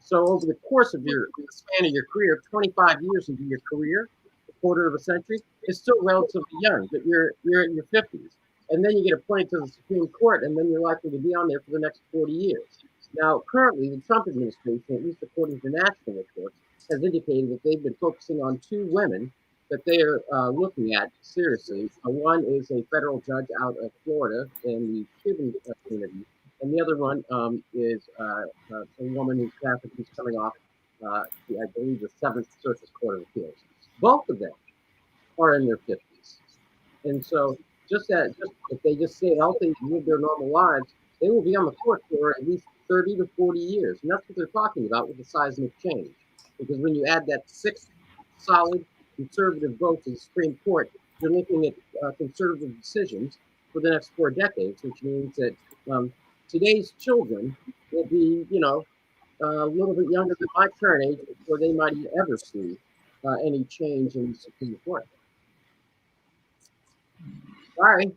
So over the course of the span of your career, 25 years into your career, a quarter of a century, is still relatively young, but you're in your 50s. And then you get appointed to the Supreme Court, and then you're likely to be on there for the next 40 years. Now, currently, the Trump administration, at least according to national reports, has indicated that they've been focusing on two women that they are looking at seriously. One is a federal judge out of Florida in the Cuban community, and the other one is a woman who's coming off, I believe, the Seventh Circuit Court of Appeals. Both of them are in their 50s, and so just if they just stay healthy and live their normal lives, they will be on the court for at least 30 to 40 years, and that's what they're talking about with the seismic change. Because when you add that 6 solid conservative vote to the Supreme Court, you're looking at conservative decisions for the next 4 decades, which means that today's children will be, a little bit younger than my current age before they might ever see any change in the Supreme Court. Sorry.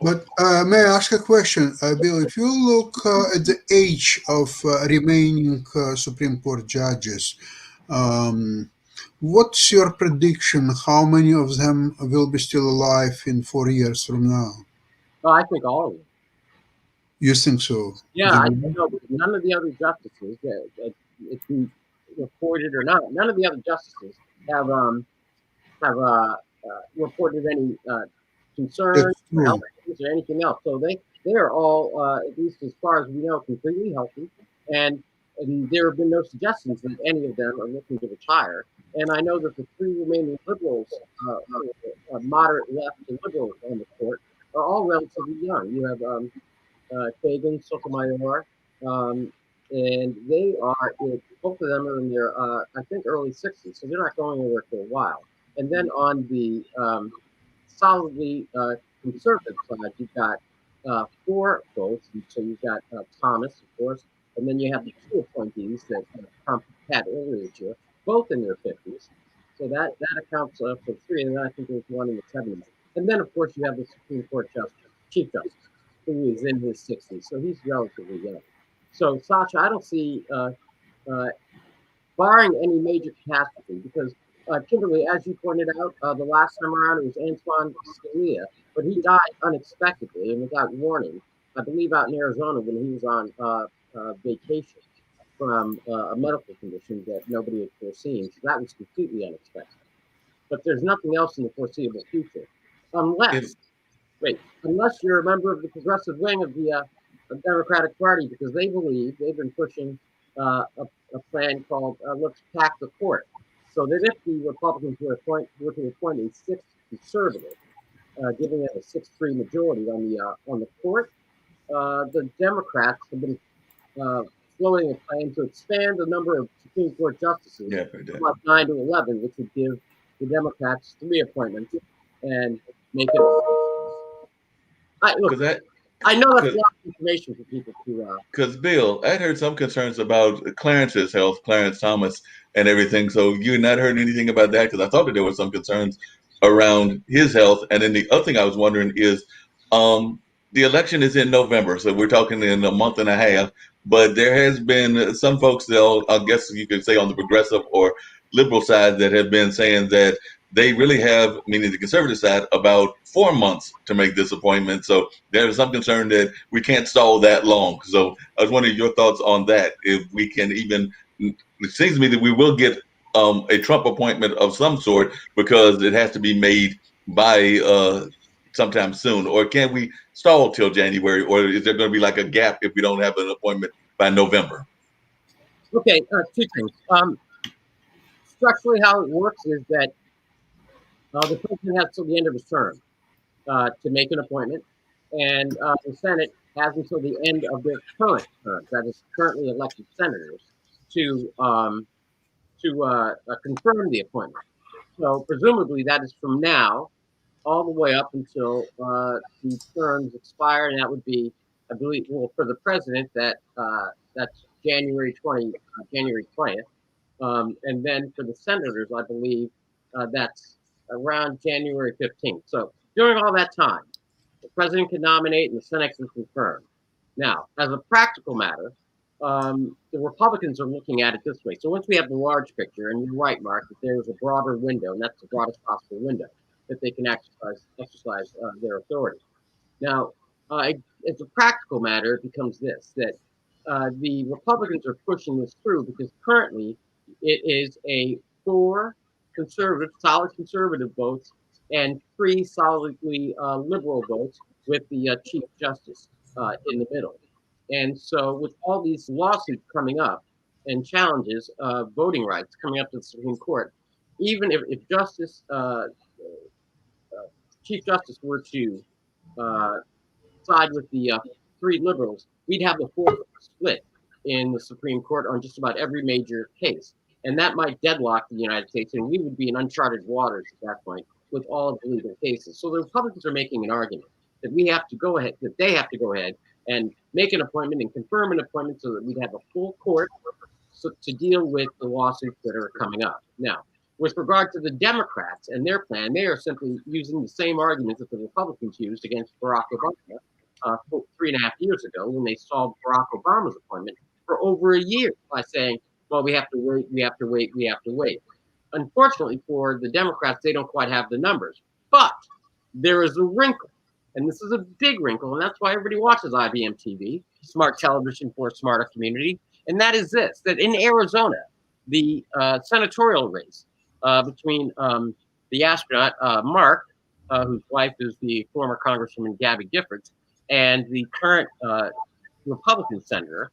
But may I ask a question, Bill? If you look at the age of remaining Supreme Court judges, what's your prediction? How many of them will be still alive in 4 years from now? Oh, I think all of them. You think so? Yeah, I know. None of the other justices, if you reported or not, none of the other justices have reported any concerns or health issues or anything else. So they are all, at least as far as we know, completely healthy, and there have been no suggestions that any of them are looking to retire. And I know that the 3 remaining liberals, moderate left and liberals on the court, are all relatively young. You have Kagan, Sotomayor, and they are, both of them are in their, I think, early 60s, so they're not going anywhere for a while. And then on the solidly conservative side, you've got 4 votes, and so you've got Thomas, of course, and then you have the 2 appointees that Trump had earlier this year, both in their 50s. So that accounts for 3, and then I think there's 1 in the 70s. And then, of course, you have the Supreme Court Chief Justice, who is in his 60s, so he's relatively young. So, Sasha, I don't see, barring any major catastrophe, because Kimberly, as you pointed out, the last time around it was Antoine Scalia, but he died unexpectedly and without warning, I believe out in Arizona when he was on vacation from a medical condition that nobody had foreseen. So that was completely unexpected. But there's nothing else in the foreseeable future, unless you're a member of the progressive wing of the Democratic Party, because they believe they've been pushing a plan called Let's Pack the Court. So that if the Republicans were to appoint a 6th conservative, giving it a 6-3 majority on the court, the Democrats have been floating a plan to expand the number of Supreme Court justices from 9 to 11, which would give the Democrats 3 appointments and make it. I know that's a lot of information for people to. Because Bill, I heard some concerns about Clarence's health, Clarence Thomas, and everything. So you had not heard anything about that? Because I thought that there were some concerns around his health. And then the other thing I was wondering is, the election is in November, so we're talking in a month and a half. But there has been some folks, I guess you could say on the progressive or liberal side, that have been saying that they really have, meaning the conservative side, about 4 months to make this appointment. So there's some concern that we can't stall that long. So I was wondering your thoughts on that. If we can even, it seems to me that we will get a Trump appointment of some sort, because it has to be made by sometime soon. Or can we stall till January? Or is there going to be like a gap if we don't have an appointment by November? Okay, 2 things. Structurally, how it works is that the president has till the end of his term to make an appointment, and the Senate has until the end of their current term, that is currently elected senators, to confirm the appointment. So presumably that is from now all the way up until the terms expire, and that would be, I believe, well, for the president, that's January 20th. And then for the senators, I believe that's around January 15th. So during all that time, the president can nominate and the Senate can confirm. Now, as a practical matter, the Republicans are looking at it this way. So once we have the large picture, and you're right, Mark, that there's a broader window, and that's the broadest possible window that they can exercise their authority. Now, as a practical matter, it becomes this, that the Republicans are pushing this through because currently it is a 4 solid conservative votes and 3 solidly liberal votes with the Chief Justice in the middle. And so with all these lawsuits coming up and challenges of voting rights coming up to the Supreme Court, even if Chief Justice were to side with the 3 liberals, we'd have the 4 split in the Supreme Court on just about every major case. And that might deadlock the United States, and we would be in uncharted waters at that point with all of the legal cases. So the Republicans are making an argument that they have to go ahead and make an appointment and confirm an appointment so that we'd have a full court to deal with the lawsuits that are coming up. Now, with regard to the Democrats and their plan, they are simply using the same arguments that the Republicans used against Barack Obama 3.5 years ago when they solved Barack Obama's appointment for over a year by saying, well, we have to wait, we have to wait, we have to wait. Unfortunately for the Democrats, they don't quite have the numbers. But there is a wrinkle, and this is a big wrinkle, and that's why everybody watches IBM TV, smart television for a smarter community, and that is this, that in Arizona, the senatorial race between the astronaut, Mark, whose wife is the former Congresswoman Gabby Giffords, and the current Republican senator,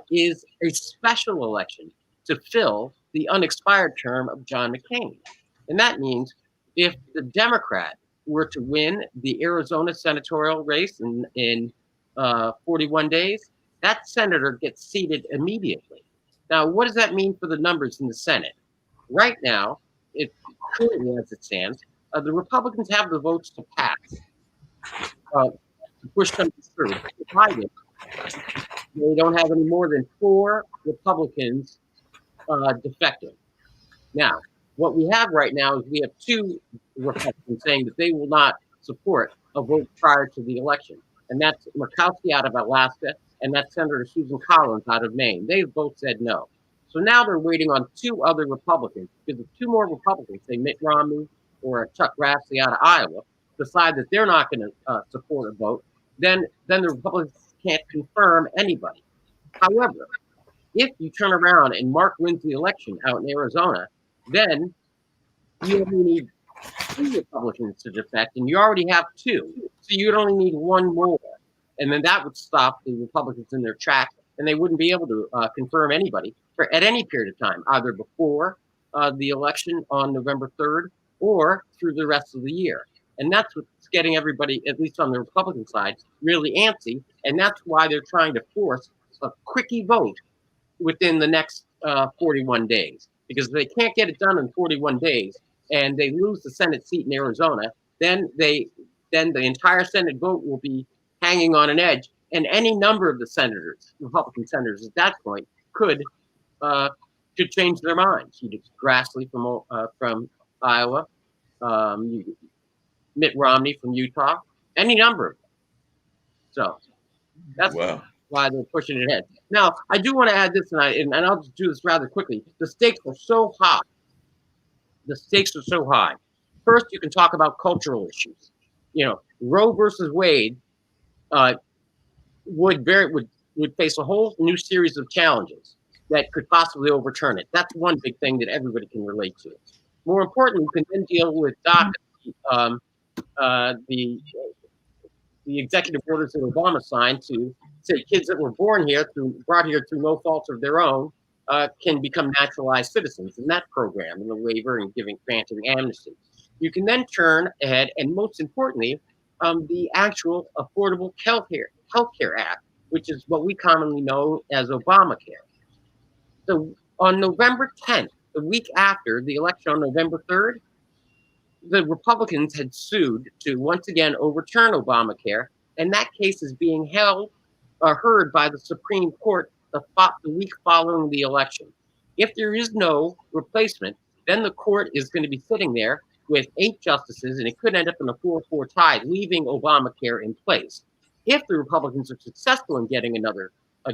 is a special election to fill the unexpired term of John McCain. And that means if the Democrat were to win the Arizona senatorial race in 41 days, that senator gets seated immediately. Now, what does that mean for the numbers in the Senate? Right now, currently as it stands, the Republicans have the votes to pass, to push them through. Provided they don't have any more than 4 Republicans defecting. Now, what we have right now is we have 2 Republicans saying that they will not support a vote prior to the election. And that's Murkowski out of Alaska, and that's Senator Susan Collins out of Maine. They both said no. So now they're waiting on 2 other Republicans, because if 2 more Republicans, say Mitt Romney or Chuck Grassley out of Iowa, decide that they're not going to support a vote, then the Republicans can't confirm anybody. However, if you turn around and Mark wins the election out in Arizona, then you only need 3 Republicans to defect, and you already have 2. So you'd only need 1 more. And then that would stop the Republicans in their tracks, and they wouldn't be able to confirm anybody at any period of time, either before the election on November 3rd or through the rest of the year. And that's what's getting everybody, at least on the Republican side, really antsy. And that's why they're trying to force a quickie vote within the next 41 days. Because if they can't get it done in 41 days and they lose the Senate seat in Arizona, then the entire Senate vote will be hanging on an edge. And any number of the senators, Republican senators at that point, could change their minds. You get Grassley from Iowa, Mitt Romney from Utah, any number of them. So that's why they're pushing it ahead. Now, I do want to add this, and I'll just do this rather quickly. The stakes are so high. The stakes are so high. First, you can talk about cultural issues. You know, Roe versus Wade would face a whole new series of challenges that could possibly overturn it. That's one big thing that everybody can relate to. More importantly, you can then deal with DACA, the executive orders that Obama signed to say kids that were brought here through no fault of their own can become naturalized citizens in that program, in the waiver and granting amnesty. You can then turn ahead, and most importantly, the actual Affordable Healthcare Act, which is what we commonly know as Obamacare. So on November 10th, the week after the election on November 3rd, the Republicans had sued to once again overturn Obamacare, and that case is being heard by the Supreme Court the week following the election. If there is no replacement, then the court is going to be sitting there with 8 justices, and it could end up in a 4-4 tie, leaving Obamacare in place. If the Republicans are successful in getting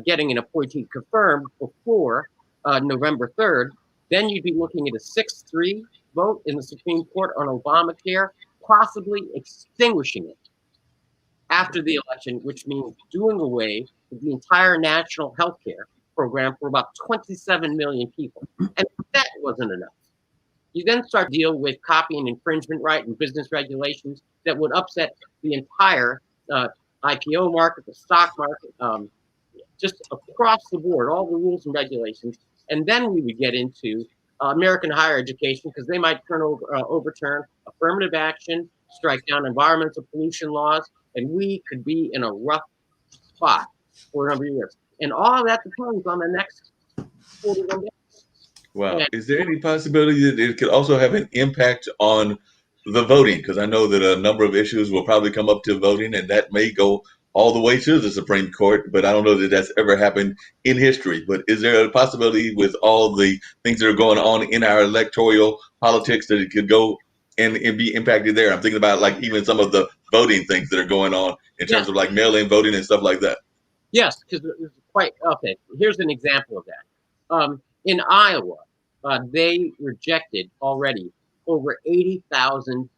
getting an appointee confirmed before November 3rd, then you'd be looking at a 6-3 vote in the Supreme Court on Obamacare, possibly extinguishing it after the election, which means doing away with the entire national health care program for about 27 million people. And that wasn't enough. You then start to deal with copy and infringement right and business regulations that would upset the entire IPO market, the stock market, just across the board, all the rules and regulations. And then we would get into American higher education, because they might overturn affirmative action, strike down environmental pollution laws, and we could be in a rough spot for a number of years. And all of that depends on the next 41 days. Wow. Is there any possibility that it could also have an impact on the voting? Because I know that a number of issues will probably come up to voting, and that may go all the way to the Supreme Court, but I don't know that that's ever happened in history. But is there a possibility with all the things that are going on in our electoral politics that it could go and be impacted there? I'm thinking about like even some of the voting things that are going on in terms of like mail-in voting and stuff like that. Yes, because it's quite, okay, here's an example of that. In Iowa, they rejected already over 80,000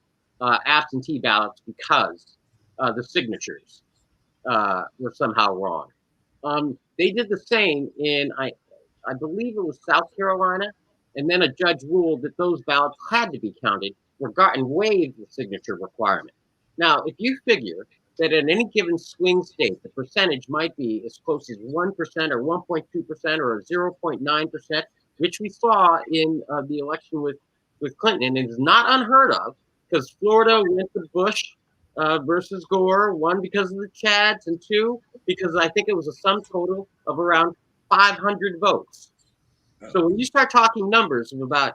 absentee ballots because the signatures were somehow wrong. They did the same in, I believe it was South Carolina, and then a judge ruled that those ballots had to be counted and waived the signature requirement. Now, if you figure that in any given swing state, the percentage might be as close as 1% or 1.2% or 0.9%, which we saw in the election with Clinton, and is not unheard of, because Florida went to Bush versus Gore, one because of the Chads, and two because I think it was a sum total of around 500 votes. So when you start talking numbers of about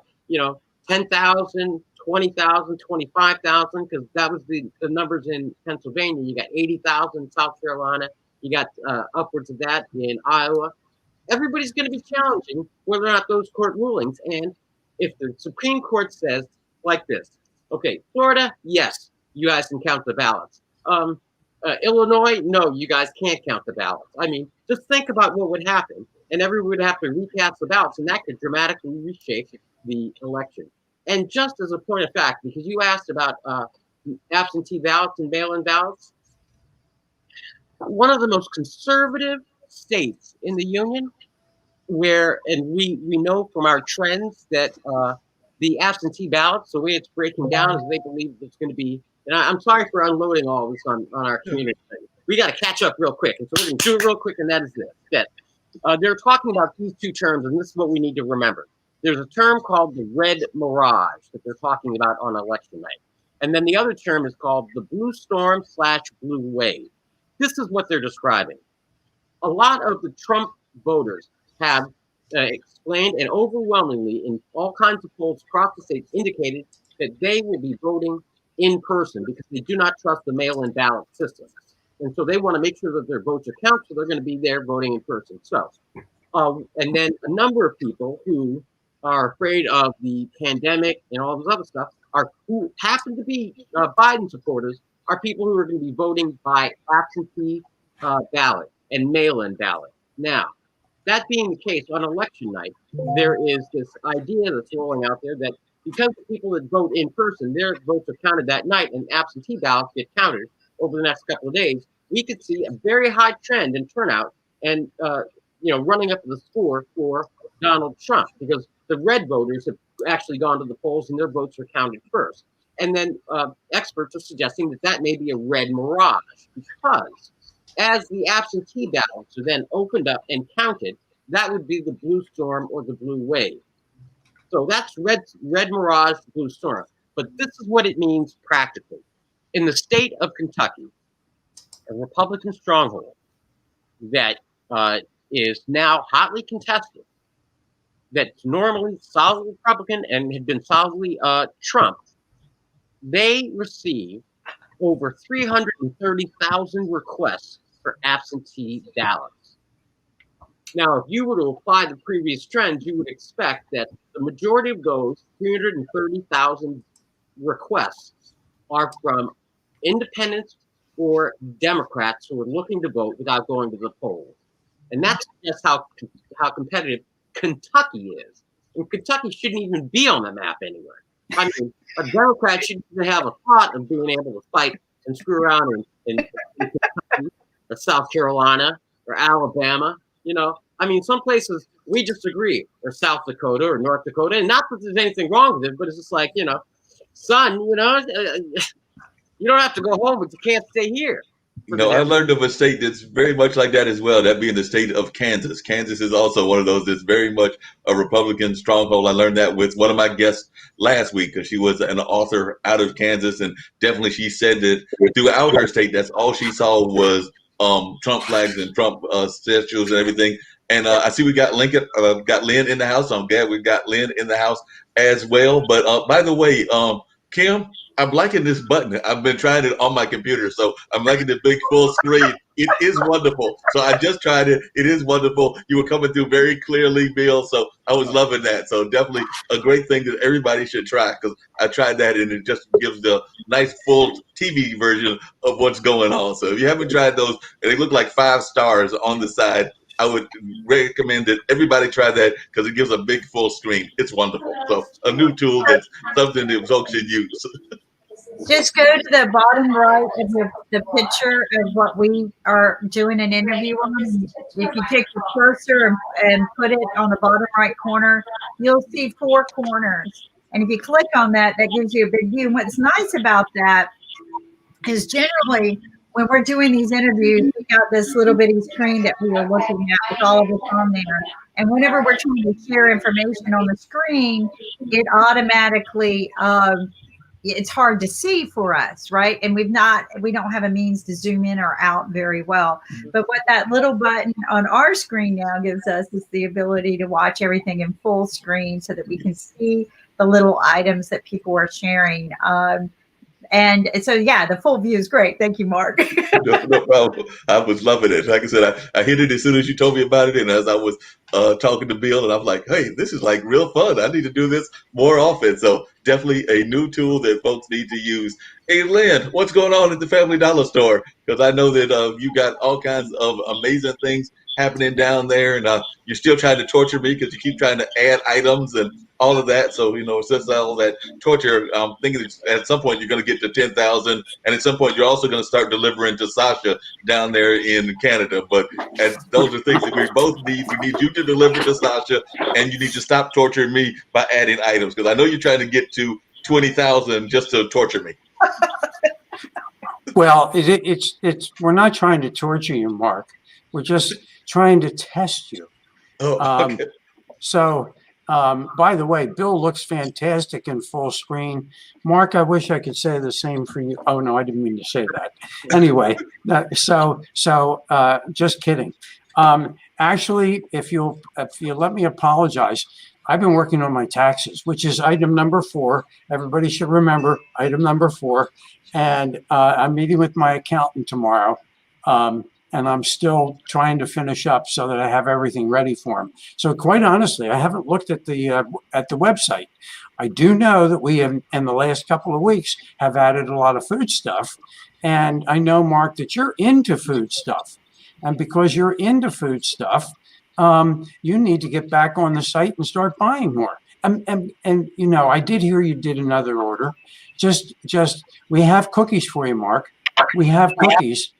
10,000, 20,000, 25,000, because that was the numbers in Pennsylvania. You got 80,000 in South Carolina. You got upwards of that in Iowa. Everybody's going to be challenging whether or not those court rulings. And if the Supreme Court says like this, okay, Florida, yes, you guys can count the ballots. Illinois, no, you guys can't count the ballots. I mean, just think about what would happen. And everyone would have to recast the ballots, and that could dramatically reshape the election. And just as a point of fact, because you asked about absentee ballots and mail-in ballots, one of the most conservative states in the union, where, and we know from our trends that the absentee ballots, the way it's breaking down is they believe it's going to be, and I'm sorry for unloading all this on our community. We got to catch up real quick, and so we're going to do it real quick, and that is this. That they're talking about these two terms, and this is what we need to remember. There's a term called the red mirage that they're talking about on election night. And then the other term is called the blue storm / blue wave. This is what they're describing. A lot of the Trump voters have explained, and overwhelmingly in all kinds of polls across the state indicated that they will be voting in person because they do not trust the mail-in ballot system. And so they want to make sure that their votes are counted, so they're going to be there voting in person. So, and then a number of people who are afraid of the pandemic and all this other stuff who happen to be Biden supporters are people who are going to be voting by absentee ballot and mail-in ballot. Now, that being the case, on election night, there is this idea that's rolling out there that because the people that vote in person, their votes are counted that night, and absentee ballots get counted over the next couple of days, we could see a very high trend in turnout and running up to the score for Donald Trump, because the red voters have actually gone to the polls and their votes are counted first. And then experts are suggesting that that may be a red mirage, because as the absentee ballots are then opened up and counted, that would be the blue storm or the blue wave. So that's red mirage, blue storm. But this is what it means practically. In the state of Kentucky, a Republican stronghold that is now hotly contested, that's normally solidly Republican and had been solidly Trump, they received over 330,000 requests for absentee ballots. Now, if you were to apply the previous trends, you would expect that the majority of those 330,000 requests are from independents or Democrats who are looking to vote without going to the polls. And that's just how competitive Kentucky is. And Kentucky shouldn't even be on the map anywhere. I mean, a Democrat shouldn't even have a thought of being able to fight and screw around in Kentucky or South Carolina or Alabama. You know, I mean, some places we just agree, or South Dakota or North Dakota. And not that there's anything wrong with it, but it's just like, you know, son, you know, you don't have to go home, but you can't stay here. No, I learned of a state that's very much like that as well, that being the state of Kansas. Kansas is also one of those that's very much a Republican stronghold. I learned that with one of my guests last week because she was an author out of Kansas, and definitely she said that throughout her state, that's all she saw was Trump flags and Trump statues and everything. And I see we got got Lynn in the house. So I'm glad we got Lynn in the house as well. But by the way, Kim, I'm liking this button. I've been trying it on my computer, so I'm liking the big full screen. It is wonderful. So I just tried it. It is wonderful. You were coming through very clearly, Bill. So I was loving that. So definitely a great thing that everybody should try, because I tried that and it just gives the nice full TV version of what's going on. So if you haven't tried those, and they look like 5 stars on the side, I would recommend that everybody try that because it gives a big full screen. It's wonderful. So a new tool that's something that folks should use. Just go to the bottom right of the picture of what we are doing an interview on. If you take the cursor and put it on the bottom right corner, you'll see 4 corners. And if you click on that, that gives you a big view. And what's nice about that is generally when we're doing these interviews, we got this little bitty screen that we are looking at with all of us on there. And whenever we're trying to share information on the screen, it automatically it's hard to see for us, right? And we don't have a means to zoom in or out very well. But what that little button on our screen now gives us is the ability to watch everything in full screen so that we can see the little items that people are sharing. And so, yeah, the full view is great. Thank you, Mark. No problem. I was loving it. Like I said, I hit it as soon as you told me about it. And as I was talking to Bill, and I'm like, hey, this is like real fun. I need to do this more often. So definitely a new tool that folks need to use. Hey, Lynn, what's going on at the Family Dollar store? Because I know that you got all kinds of amazing things happening down there. And you're still trying to torture me because you keep trying to add items and all of that. So, you know, since all that torture, I'm thinking that at some point you're going to get to 10,000. And at some point you're also going to start delivering to Sasha down there in Canada. But those are things that we both need. We need you to deliver to Sasha, and you need to stop torturing me by adding items. Because I know you're trying to get to 20,000 just to torture me. Well, it's we're not trying to torture you, Mark. We're just trying to test you. Oh, okay. By the way, Bill looks fantastic in full screen. Mark, I wish I could say the same for you. Oh no, I didn't mean to say that. Anyway, just kidding. Actually, if you let me apologize, I've been working on my taxes, which is item number 4. Everybody should remember item number 4. And I'm meeting with my accountant tomorrow. And I'm still trying to finish up so that I have everything ready for him. So quite honestly, I haven't looked at the website. I do know that we have, in the last couple of weeks, have added a lot of food stuff. And I know, Mark, that you're into food stuff. And because you're into food stuff, you need to get back on the site and start buying more. And you know, I did hear you did another order. Just we have cookies for you, Mark. We have cookies.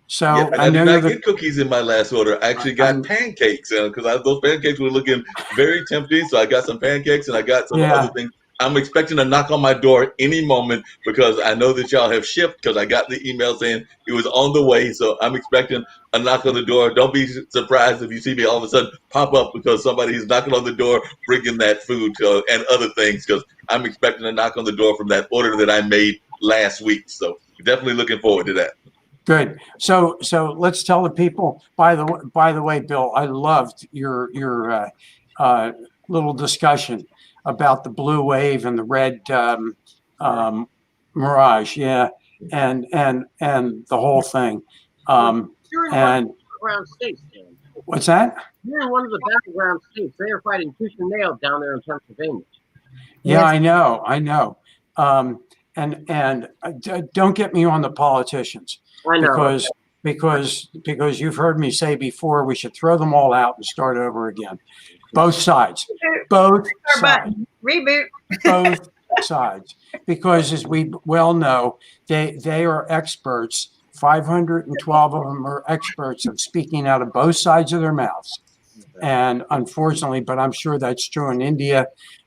So yeah, I did not get cookies in my last order. I actually got pancakes because those pancakes were looking very tempting. So I got some pancakes and I got some other things. I'm expecting a knock on my door any moment because I know that y'all have shipped because I got the email saying it was on the way. So I'm expecting a knock on the door. Don't be surprised if you see me all of a sudden pop up because somebody's knocking on the door, bringing that food and other things, because I'm expecting a knock on the door from that order that I made last week. So definitely looking forward to that. Good. So let's tell the people. By the way, Bill, I loved your little discussion about the blue wave and the red mirage. Yeah, and the whole thing. And battleground states, Dan. What's that? You're in one of the battleground states. They are fighting tooth and nail down there in Pennsylvania. Yeah, I know. And don't get me on the politicians. I know. Because you've heard me say before, we should throw them all out and start over again. Both sides. Both sides. Reboot. Both sides. Because as we well know, they are experts. 512 of them are experts of speaking out of both sides of their mouths. And unfortunately, but I'm sure that's true in India.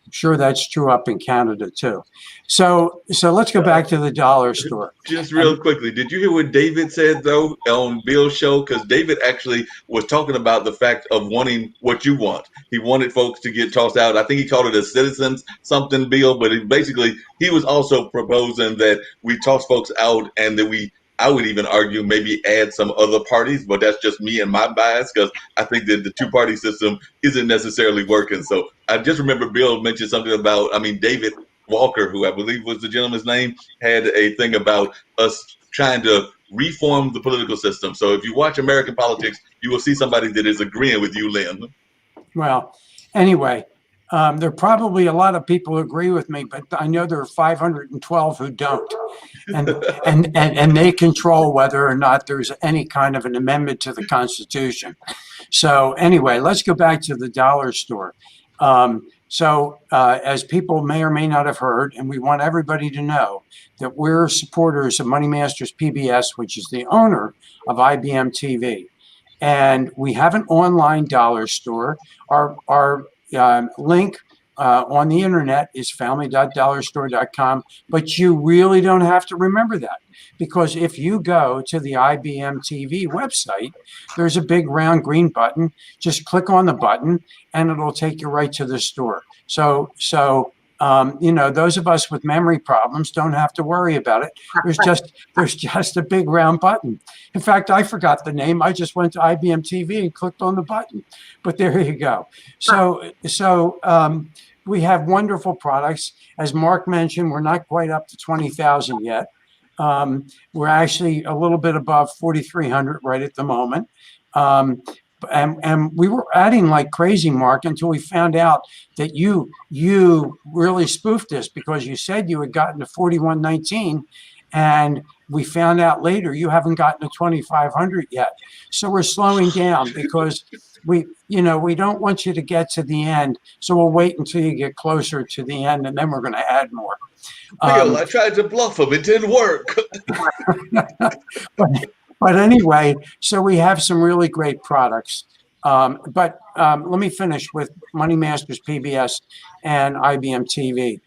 I'm sure that's true up in Canada too. So let's go back to the dollar store. Just real quickly, did you hear what David said though on Bill's show? Because David actually was talking about the fact of wanting what you want. He wanted folks to get tossed out. I think he called it a citizens something bill, but he was also proposing that we toss folks out and that I would even argue maybe add some other parties, but that's just me and my bias because I think that the two-party system isn't necessarily working. So I just remember Bill mentioned something about, David Walker, who I believe was the gentleman's name, had a thing about us trying to reform the political system. So if you watch American politics, you will see somebody that is agreeing with you, Lynn. Well, anyway, there are probably a lot of people who agree with me, but I know there are 512 who don't. And they control whether or not there's any kind of an amendment to the Constitution. So anyway, let's go back to the dollar store. As people may or may not have heard, and we want everybody to know that we're supporters of Money Masters PBS, which is the owner of IBM TV. And we have an online dollar store. Our link on the internet is family.dollarstore.com, but you really don't have to remember that, because if you go to the IBM TV website, there's a big round green button. Just click on the button and it'll take you right to the store. So those of us with memory problems don't have to worry about it. There's just a big round button. In fact, I forgot the name. I just went to IBM TV and clicked on the button. But there you go. So we have wonderful products. As Mark mentioned, we're not quite up to 20,000 yet. We're actually a little bit above 4,300 right at the moment. And we were adding like crazy, Mark, until we found out that you really spoofed this, because you said you had gotten to 4119, and we found out later you haven't gotten to 2,500 yet. So we're slowing down because we don't want you to get to the end. So we'll wait until you get closer to the end, and then we're going to add more. Bill, I tried to bluff him. It didn't work. But anyway, so we have some really great products. But let me finish with Money Masters PBS and IBM TV.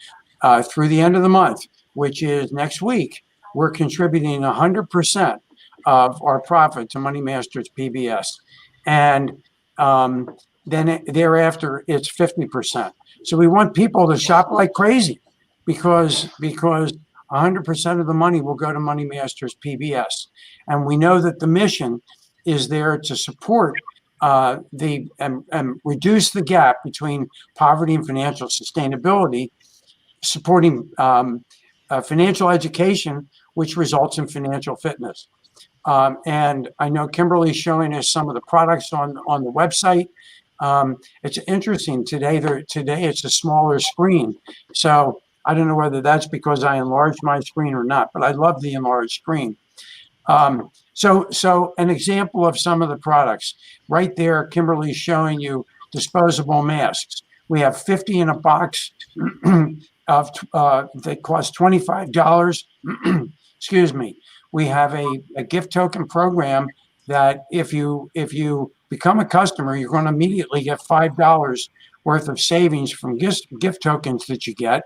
Through the end of the month, which is next week, we're contributing 100% of our profit to Money Masters PBS. And then thereafter, it's 50%. So we want people to shop like crazy, because 100% of the money will go to Money Masters PBS. And we know that the mission is there to support and reduce the gap between poverty and financial sustainability, supporting financial education, which results in financial fitness. And I know Kimberly's showing us some of the products on the website. It's interesting today it's a smaller screen. So I don't know whether that's because I enlarged my screen or not, but I love the enlarged screen. So an example of some of the products right there, Kimberly's showing you disposable masks. We have 50 in a box of that cost $25. Excuse me. We have a gift token program that if you become a customer, you're going to immediately get $5 worth of savings from gift tokens that you get.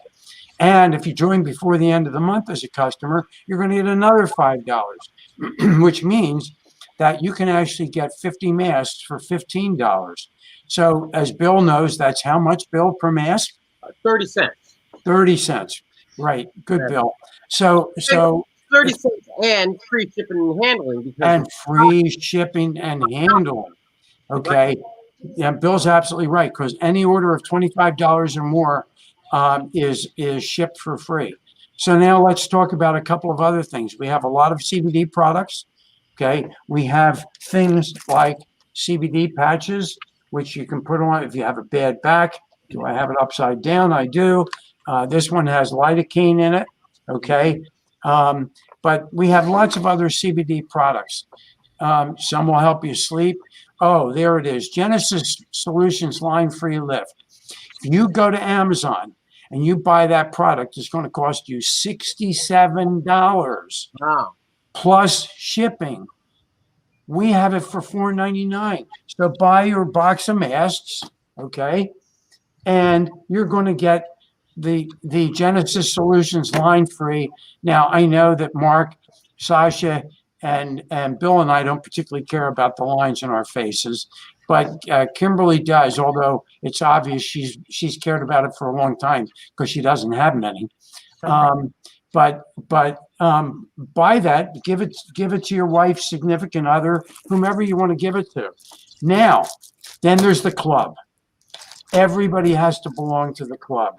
And if you join before the end of the month as a customer, you're going to get another $5, which means that you can actually get 50 masks for $15. So as Bill knows, that's how much, Bill, per mask? 30 cents. 30 cents. Right. Good, Bill. So 30 cents and free shipping and handling. And free shipping and handling. Okay. Yeah, Bill's absolutely right, because any order of $25 or more is shipped for free. So now let's talk about a couple of other things. We have a lot of CBD products. Okay. We have things like CBD patches, which you can put on if you have a bad back. Do I have it upside down? I do. This one has lidocaine in it. Okay. but we have lots of other CBD products. Some will help you sleep. Oh, there it is. Genesis Solutions Line-Free Lift. If you go to Amazon and you buy that product, it's going to cost you $67 plus shipping. We have it for $4.99. So buy your box of masks, okay? And you're going to get the Genesis Solutions Line-Free. Now, I know that Mark, Sasha, and Bill and I don't particularly care about the lines in our faces, but Kimberly does, although it's obvious she's cared about it for a long time because she doesn't have many. But buy that, give it to your wife, significant other, whomever you want to give it to. Now, then there's the club. Everybody has to belong to the club.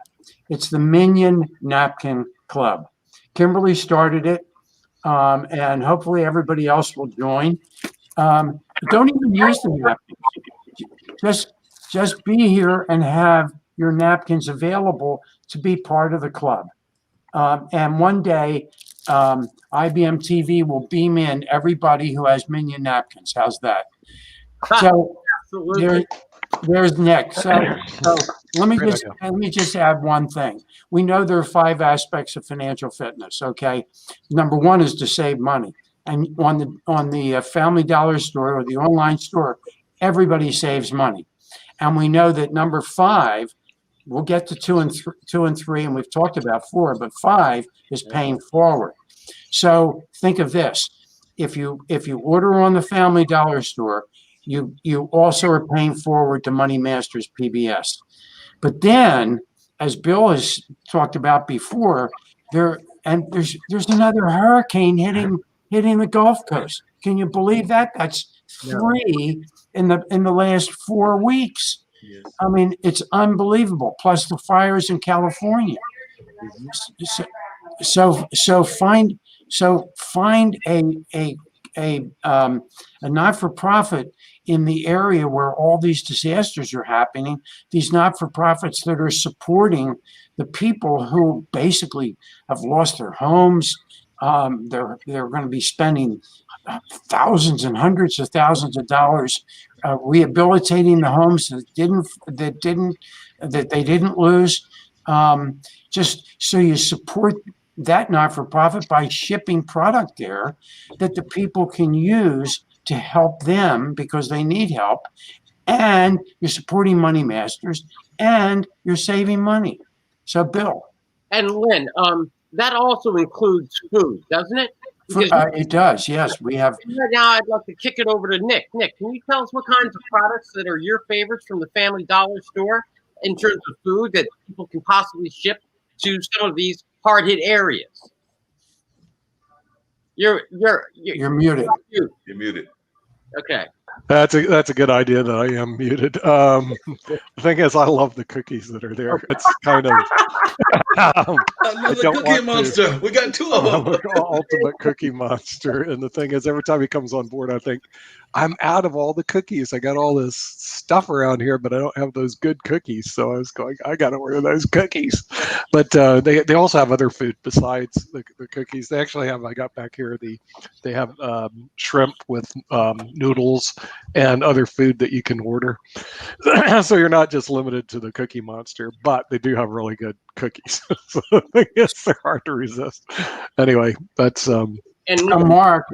It's the Minion Napkin Club. Kimberly started it, and hopefully everybody else will join. Don't even use the napkins. Just be here and have your napkins available to be part of the club. And one day, IBM TV will beam in everybody who has Minion napkins. How's that? So there's Nick. So let me just add one thing. We know there are 5 aspects of financial fitness. Okay, number 1 is to save money, and on the Family Dollar store or the online store, everybody saves money, and we know that number 5. We'll get to 2 and 3, and we've talked about 4, but 5 is paying forward. So think of this: if you order on the Family Dollar store, you also are paying forward to Money Masters PBS. But then, as Bill has talked about before, there's another hurricane hitting the Gulf Coast. Can you believe that? That's 3 in the last 4 weeks. Yes. I mean, it's unbelievable. Plus the fires in California. So find a not-for-profit in the area where all these disasters are happening. These not-for-profits that are supporting the people who basically have lost their homes. They're going to be spending thousands and hundreds of thousands of dollars rehabilitating the homes that they didn't lose. Just so you support that not-for-profit by shipping product there that the people can use to help them because they need help, and you're supporting Money Masters and you're saving money. So Bill. And Lynn, that also includes food, doesn't it? It does, yes. We have. Now I'd love to kick it over to Nick. Nick, can you tell us what kinds of products that are your favorites from the Family Dollar store in terms of food that people can possibly ship to some of these hard-hit areas? You're muted. You're muted. Okay. That's a good idea that I am muted. The thing is, I love the cookies that are there. It's kind of another cookie monster. We got 2 of them. Ultimate cookie monster. And the thing is, every time he comes on board, I think I'm out of all the cookies. I got all this stuff around here, but I don't have those good cookies. So I was going, I got to order those cookies. But they also have other food besides the cookies. They actually have. I got back here. They have shrimp with noodles and other food that you can order. So you're not just limited to the Cookie Monster, but they do have really good cookies. So the thing is, they're hard to resist. Anyway, that's and Mark,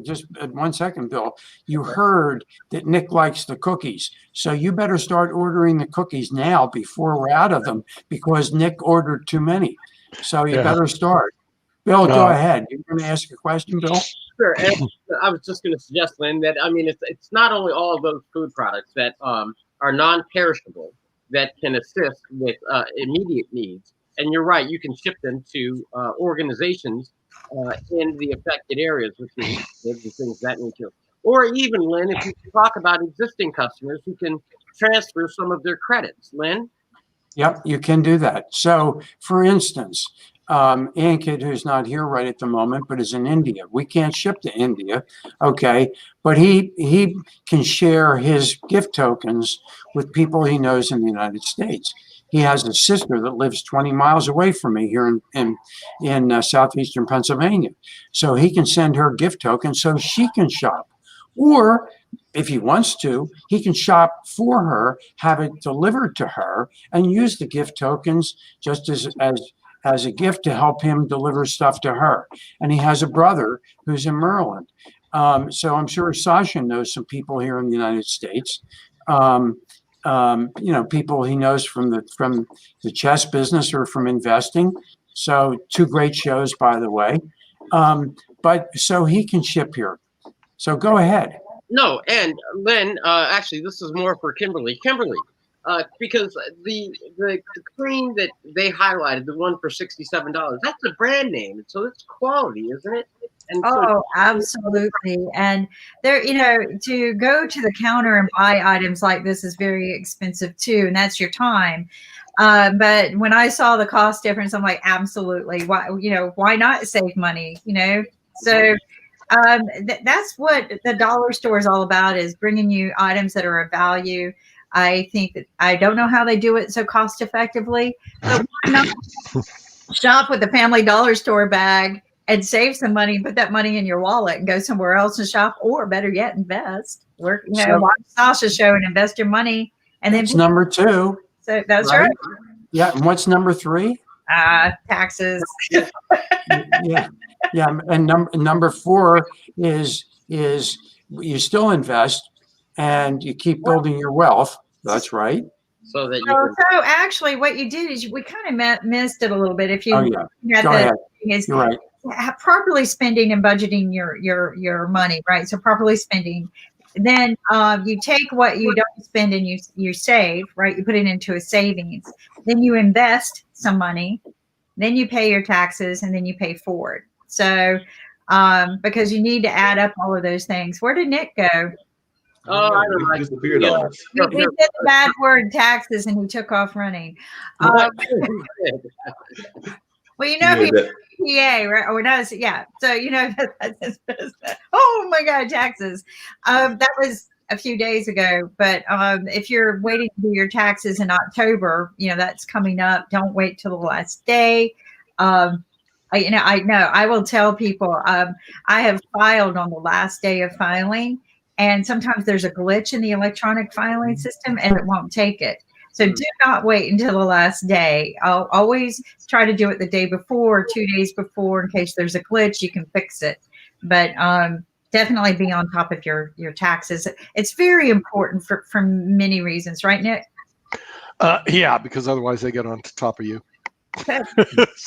just 1 second, Bill. You heard that Nick likes the cookies, so you better start ordering the cookies now before we're out of them, because Nick ordered too many. So you better start. Bill, go ahead. You're going to ask a question, Bill? Sure. And I was just going to suggest, Lynn, that it's not only all of those food products that are non-perishable that can assist with immediate needs. And you're right, you can ship them to organizations in the affected areas, which is things of that nature. Or even, Lynn, if you talk about existing customers who can transfer some of their credits. Lynn? Yep, you can do that. So, for instance, Ankit, who's not here right at the moment, but is in India. We can't ship to India, okay? But he can share his gift tokens with people he knows in the United States. He has a sister that lives 20 miles away from me here in southeastern Pennsylvania. So he can send her gift tokens so she can shop. Or if he wants to, he can shop for her, have it delivered to her, and use the gift tokens just as a gift to help him deliver stuff to her. And he has a brother who's in Maryland. So I'm sure Sasha knows some people here in the United States. People he knows from the chess business or from investing. So 2 great shows, by the way. But so he can ship here. So go ahead. No, and Lynn, actually, this is more for Kimberly. Kimberly, because the cream that they highlighted, the one for $67, that's a brand name, so it's quality, isn't it? And oh, absolutely. And there, to go to the counter and buy items like this is very expensive too, and that's your time. But when I saw the cost difference, I'm like, absolutely. Why not save money? So. That's what the dollar store is all about, is bringing you items that are of value. I think that I don't know how they do it so cost effectively, but why not shop with the Family Dollar Store bag and save some money, put that money in your wallet and go somewhere else and shop, or better yet, invest. Watch Sasha's show and invest your money. And then that's number 2. So that's right. Yeah. And what's number 3? Taxes. Yeah, and number 4 is you still invest and you keep building your wealth. That's right. So that so actually, what you did is we kind of missed it a little bit. If you Go ahead. You're right. Properly spending and budgeting your money, right? So properly spending. Then you take what you don't spend and you save, right? You put it into a savings. Then you invest some money. Then you pay your taxes, and then you pay forward. So, because you need to add up all of those things. Where did Nick go? Oh, I don't know. Disappeared on us. He did the bad word taxes, and he took off running. Well, he PA, right? Or does, yeah. So that's his business. Oh my God, taxes. That was a few days ago. But if you're waiting to do your taxes in October, that's coming up. Don't wait till the last day. I know. I will tell people. I have filed on the last day of filing, and sometimes there's a glitch in the electronic filing system, and it won't take it. So do not wait until the last day. I'll always try to do it the day before, 2 days before, in case there's a glitch. You can fix it. But definitely be on top of your taxes. It's very important for many reasons, right, Nick? Yeah, because otherwise they get on top of you. They're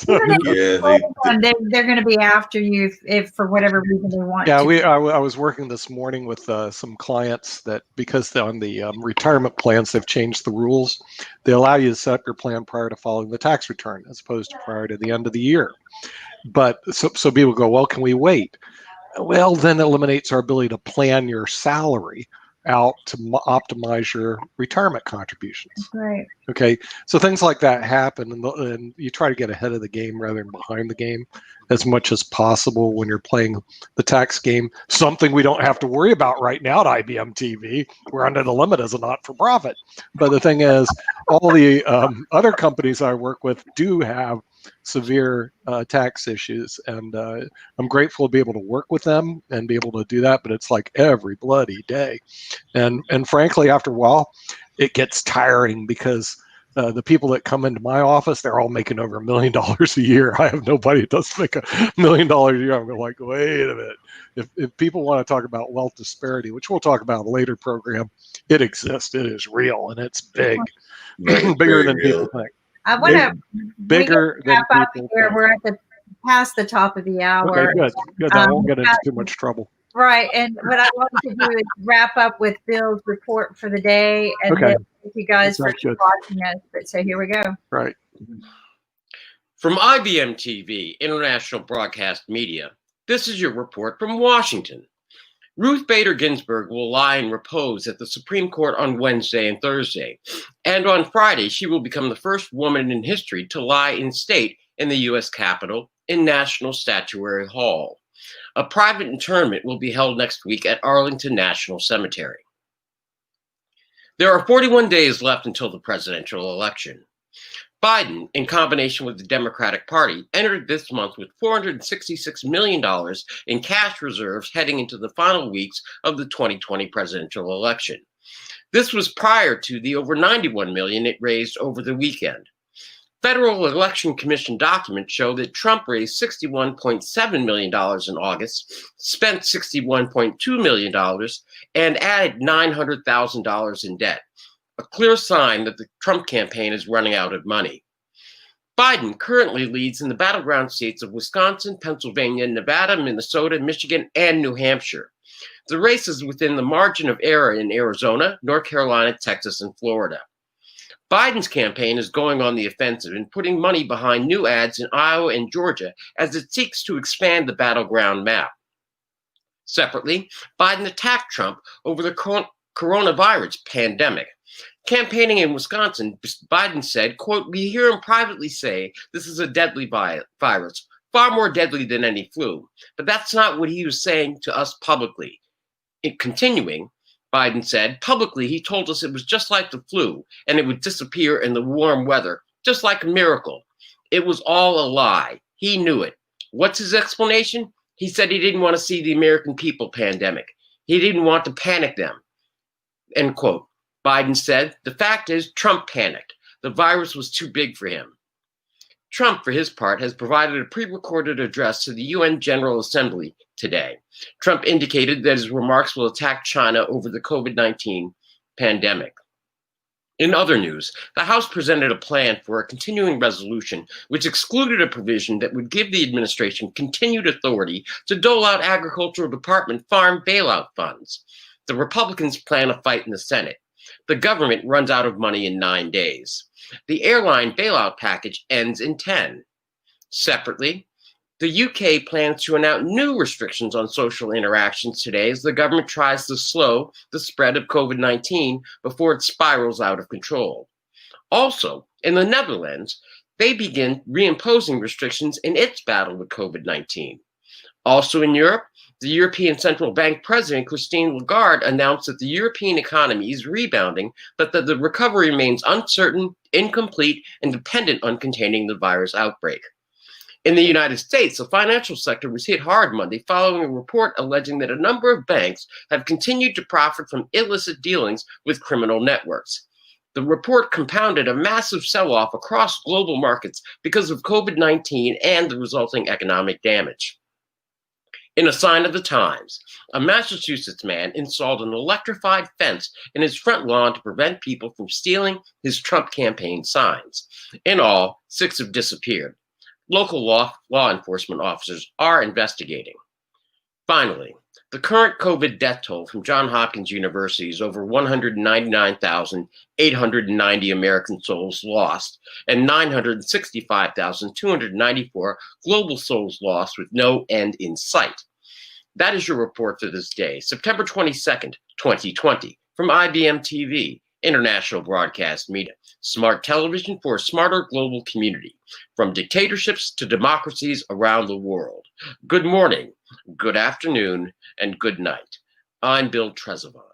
going to be after you if for whatever reason they want. Yeah, I was working this morning with some clients that, because on the retirement plans they've changed the rules. They allow you to set up your plan prior to filing the tax return as opposed to prior to the end of the year. But so people go, well, can we wait? Well, then it eliminates our ability to plan your salary out to optimize your retirement contributions. Right. Okay. So things like that happen, and you try to get ahead of the game rather than behind the game as much as possible when you're playing the tax game. Something we don't have to worry about right now at IBM TV. We're under the limit as a not-for-profit. But the thing is, all the other companies I work with do have severe tax issues, and I'm grateful to be able to work with them and be able to do that, but it's like every bloody day, and frankly after a while it gets tiring because the people that come into my office, they're all making over $1 million a year. I have nobody that doesn't make $1 million a year. I'm like, wait a minute. If people want to talk about wealth disparity, which we'll talk about in a later program, it exists, it is real, and it's big. Bigger than people think. I want to bigger than people. We're at past the top of the hour. Okay, good. I won't get into too much trouble. Right, and what I want to do is wrap up with Bill's report for the day, and then thank you guys for watching us. But so here we go. Right. From IBM TV, International Broadcast Media, this is your report from Washington. Ruth Bader Ginsburg will lie in repose at the Supreme Court on Wednesday and Thursday. And on Friday, she will become the first woman in history to lie in state in the U.S. Capitol in National Statuary Hall. A private interment will be held next week at Arlington National Cemetery. There are 41 days left until the presidential election. Biden, in combination with the Democratic Party, entered this month with $466 million in cash reserves heading into the final weeks of the 2020 presidential election. This was prior to the over $91 million it raised over the weekend. Federal Election Commission documents show that Trump raised $61.7 million in August, spent $61.2 million, and added $900,000 in debt, a clear sign that the Trump campaign is running out of money. Biden currently leads in the battleground states of Wisconsin, Pennsylvania, Nevada, Minnesota, Michigan, and New Hampshire. The race is within the margin of error in Arizona, North Carolina, Texas, and Florida. Biden's campaign is going on the offensive and putting money behind new ads in Iowa and Georgia as it seeks to expand the battleground map. Separately, Biden attacked Trump over the coronavirus pandemic. Campaigning in Wisconsin, Biden said, quote, "We hear him privately say this is a deadly virus, far more deadly than any flu. But that's not what he was saying to us publicly." Continuing, Biden said, publicly, he told us it was just like the flu and it would disappear in the warm weather, just like a miracle. It was all a lie. He knew it. What's his explanation? He said he didn't want to see the American people pandemic. He didn't want to panic them. End quote. Biden said, the fact is Trump panicked. The virus was too big for him. Trump, for his part, has provided a pre-recorded address to the UN General Assembly today. Trump indicated that his remarks will attack China over the COVID-19 pandemic. In other news, the House presented a plan for a continuing resolution which excluded a provision that would give the administration continued authority to dole out Agricultural Department farm bailout funds. The Republicans plan a fight in the Senate. The government runs out of money in 9 days. The airline bailout package ends in 10. Separately, the UK plans to announce new restrictions on social interactions today as the government tries to slow the spread of COVID-19 before it spirals out of control. Also, in the Netherlands, they begin reimposing restrictions in its battle with COVID-19. Also in Europe, the European Central Bank President Christine Lagarde announced that the European economy is rebounding, but that the recovery remains uncertain, incomplete, and dependent on containing the virus outbreak. In the United States, the financial sector was hit hard Monday following a report alleging that a number of banks have continued to profit from illicit dealings with criminal networks. The report compounded a massive sell-off across global markets because of COVID-19 and the resulting economic damage. In a sign of the times, a Massachusetts man installed an electrified fence in his front lawn to prevent people from stealing his Trump campaign signs. In all, 6 have disappeared. Local law enforcement officers are investigating. Finally, the current COVID death toll from Johns Hopkins University is over 199,890 American souls lost and 965,294 global souls lost with no end in sight. That is your report for this day, September 22nd, 2020, from IBM TV, International Broadcast Media, smart television for a smarter global community, from dictatorships to democracies around the world. Good morning, good afternoon, and good night. I'm Bill Trezevant.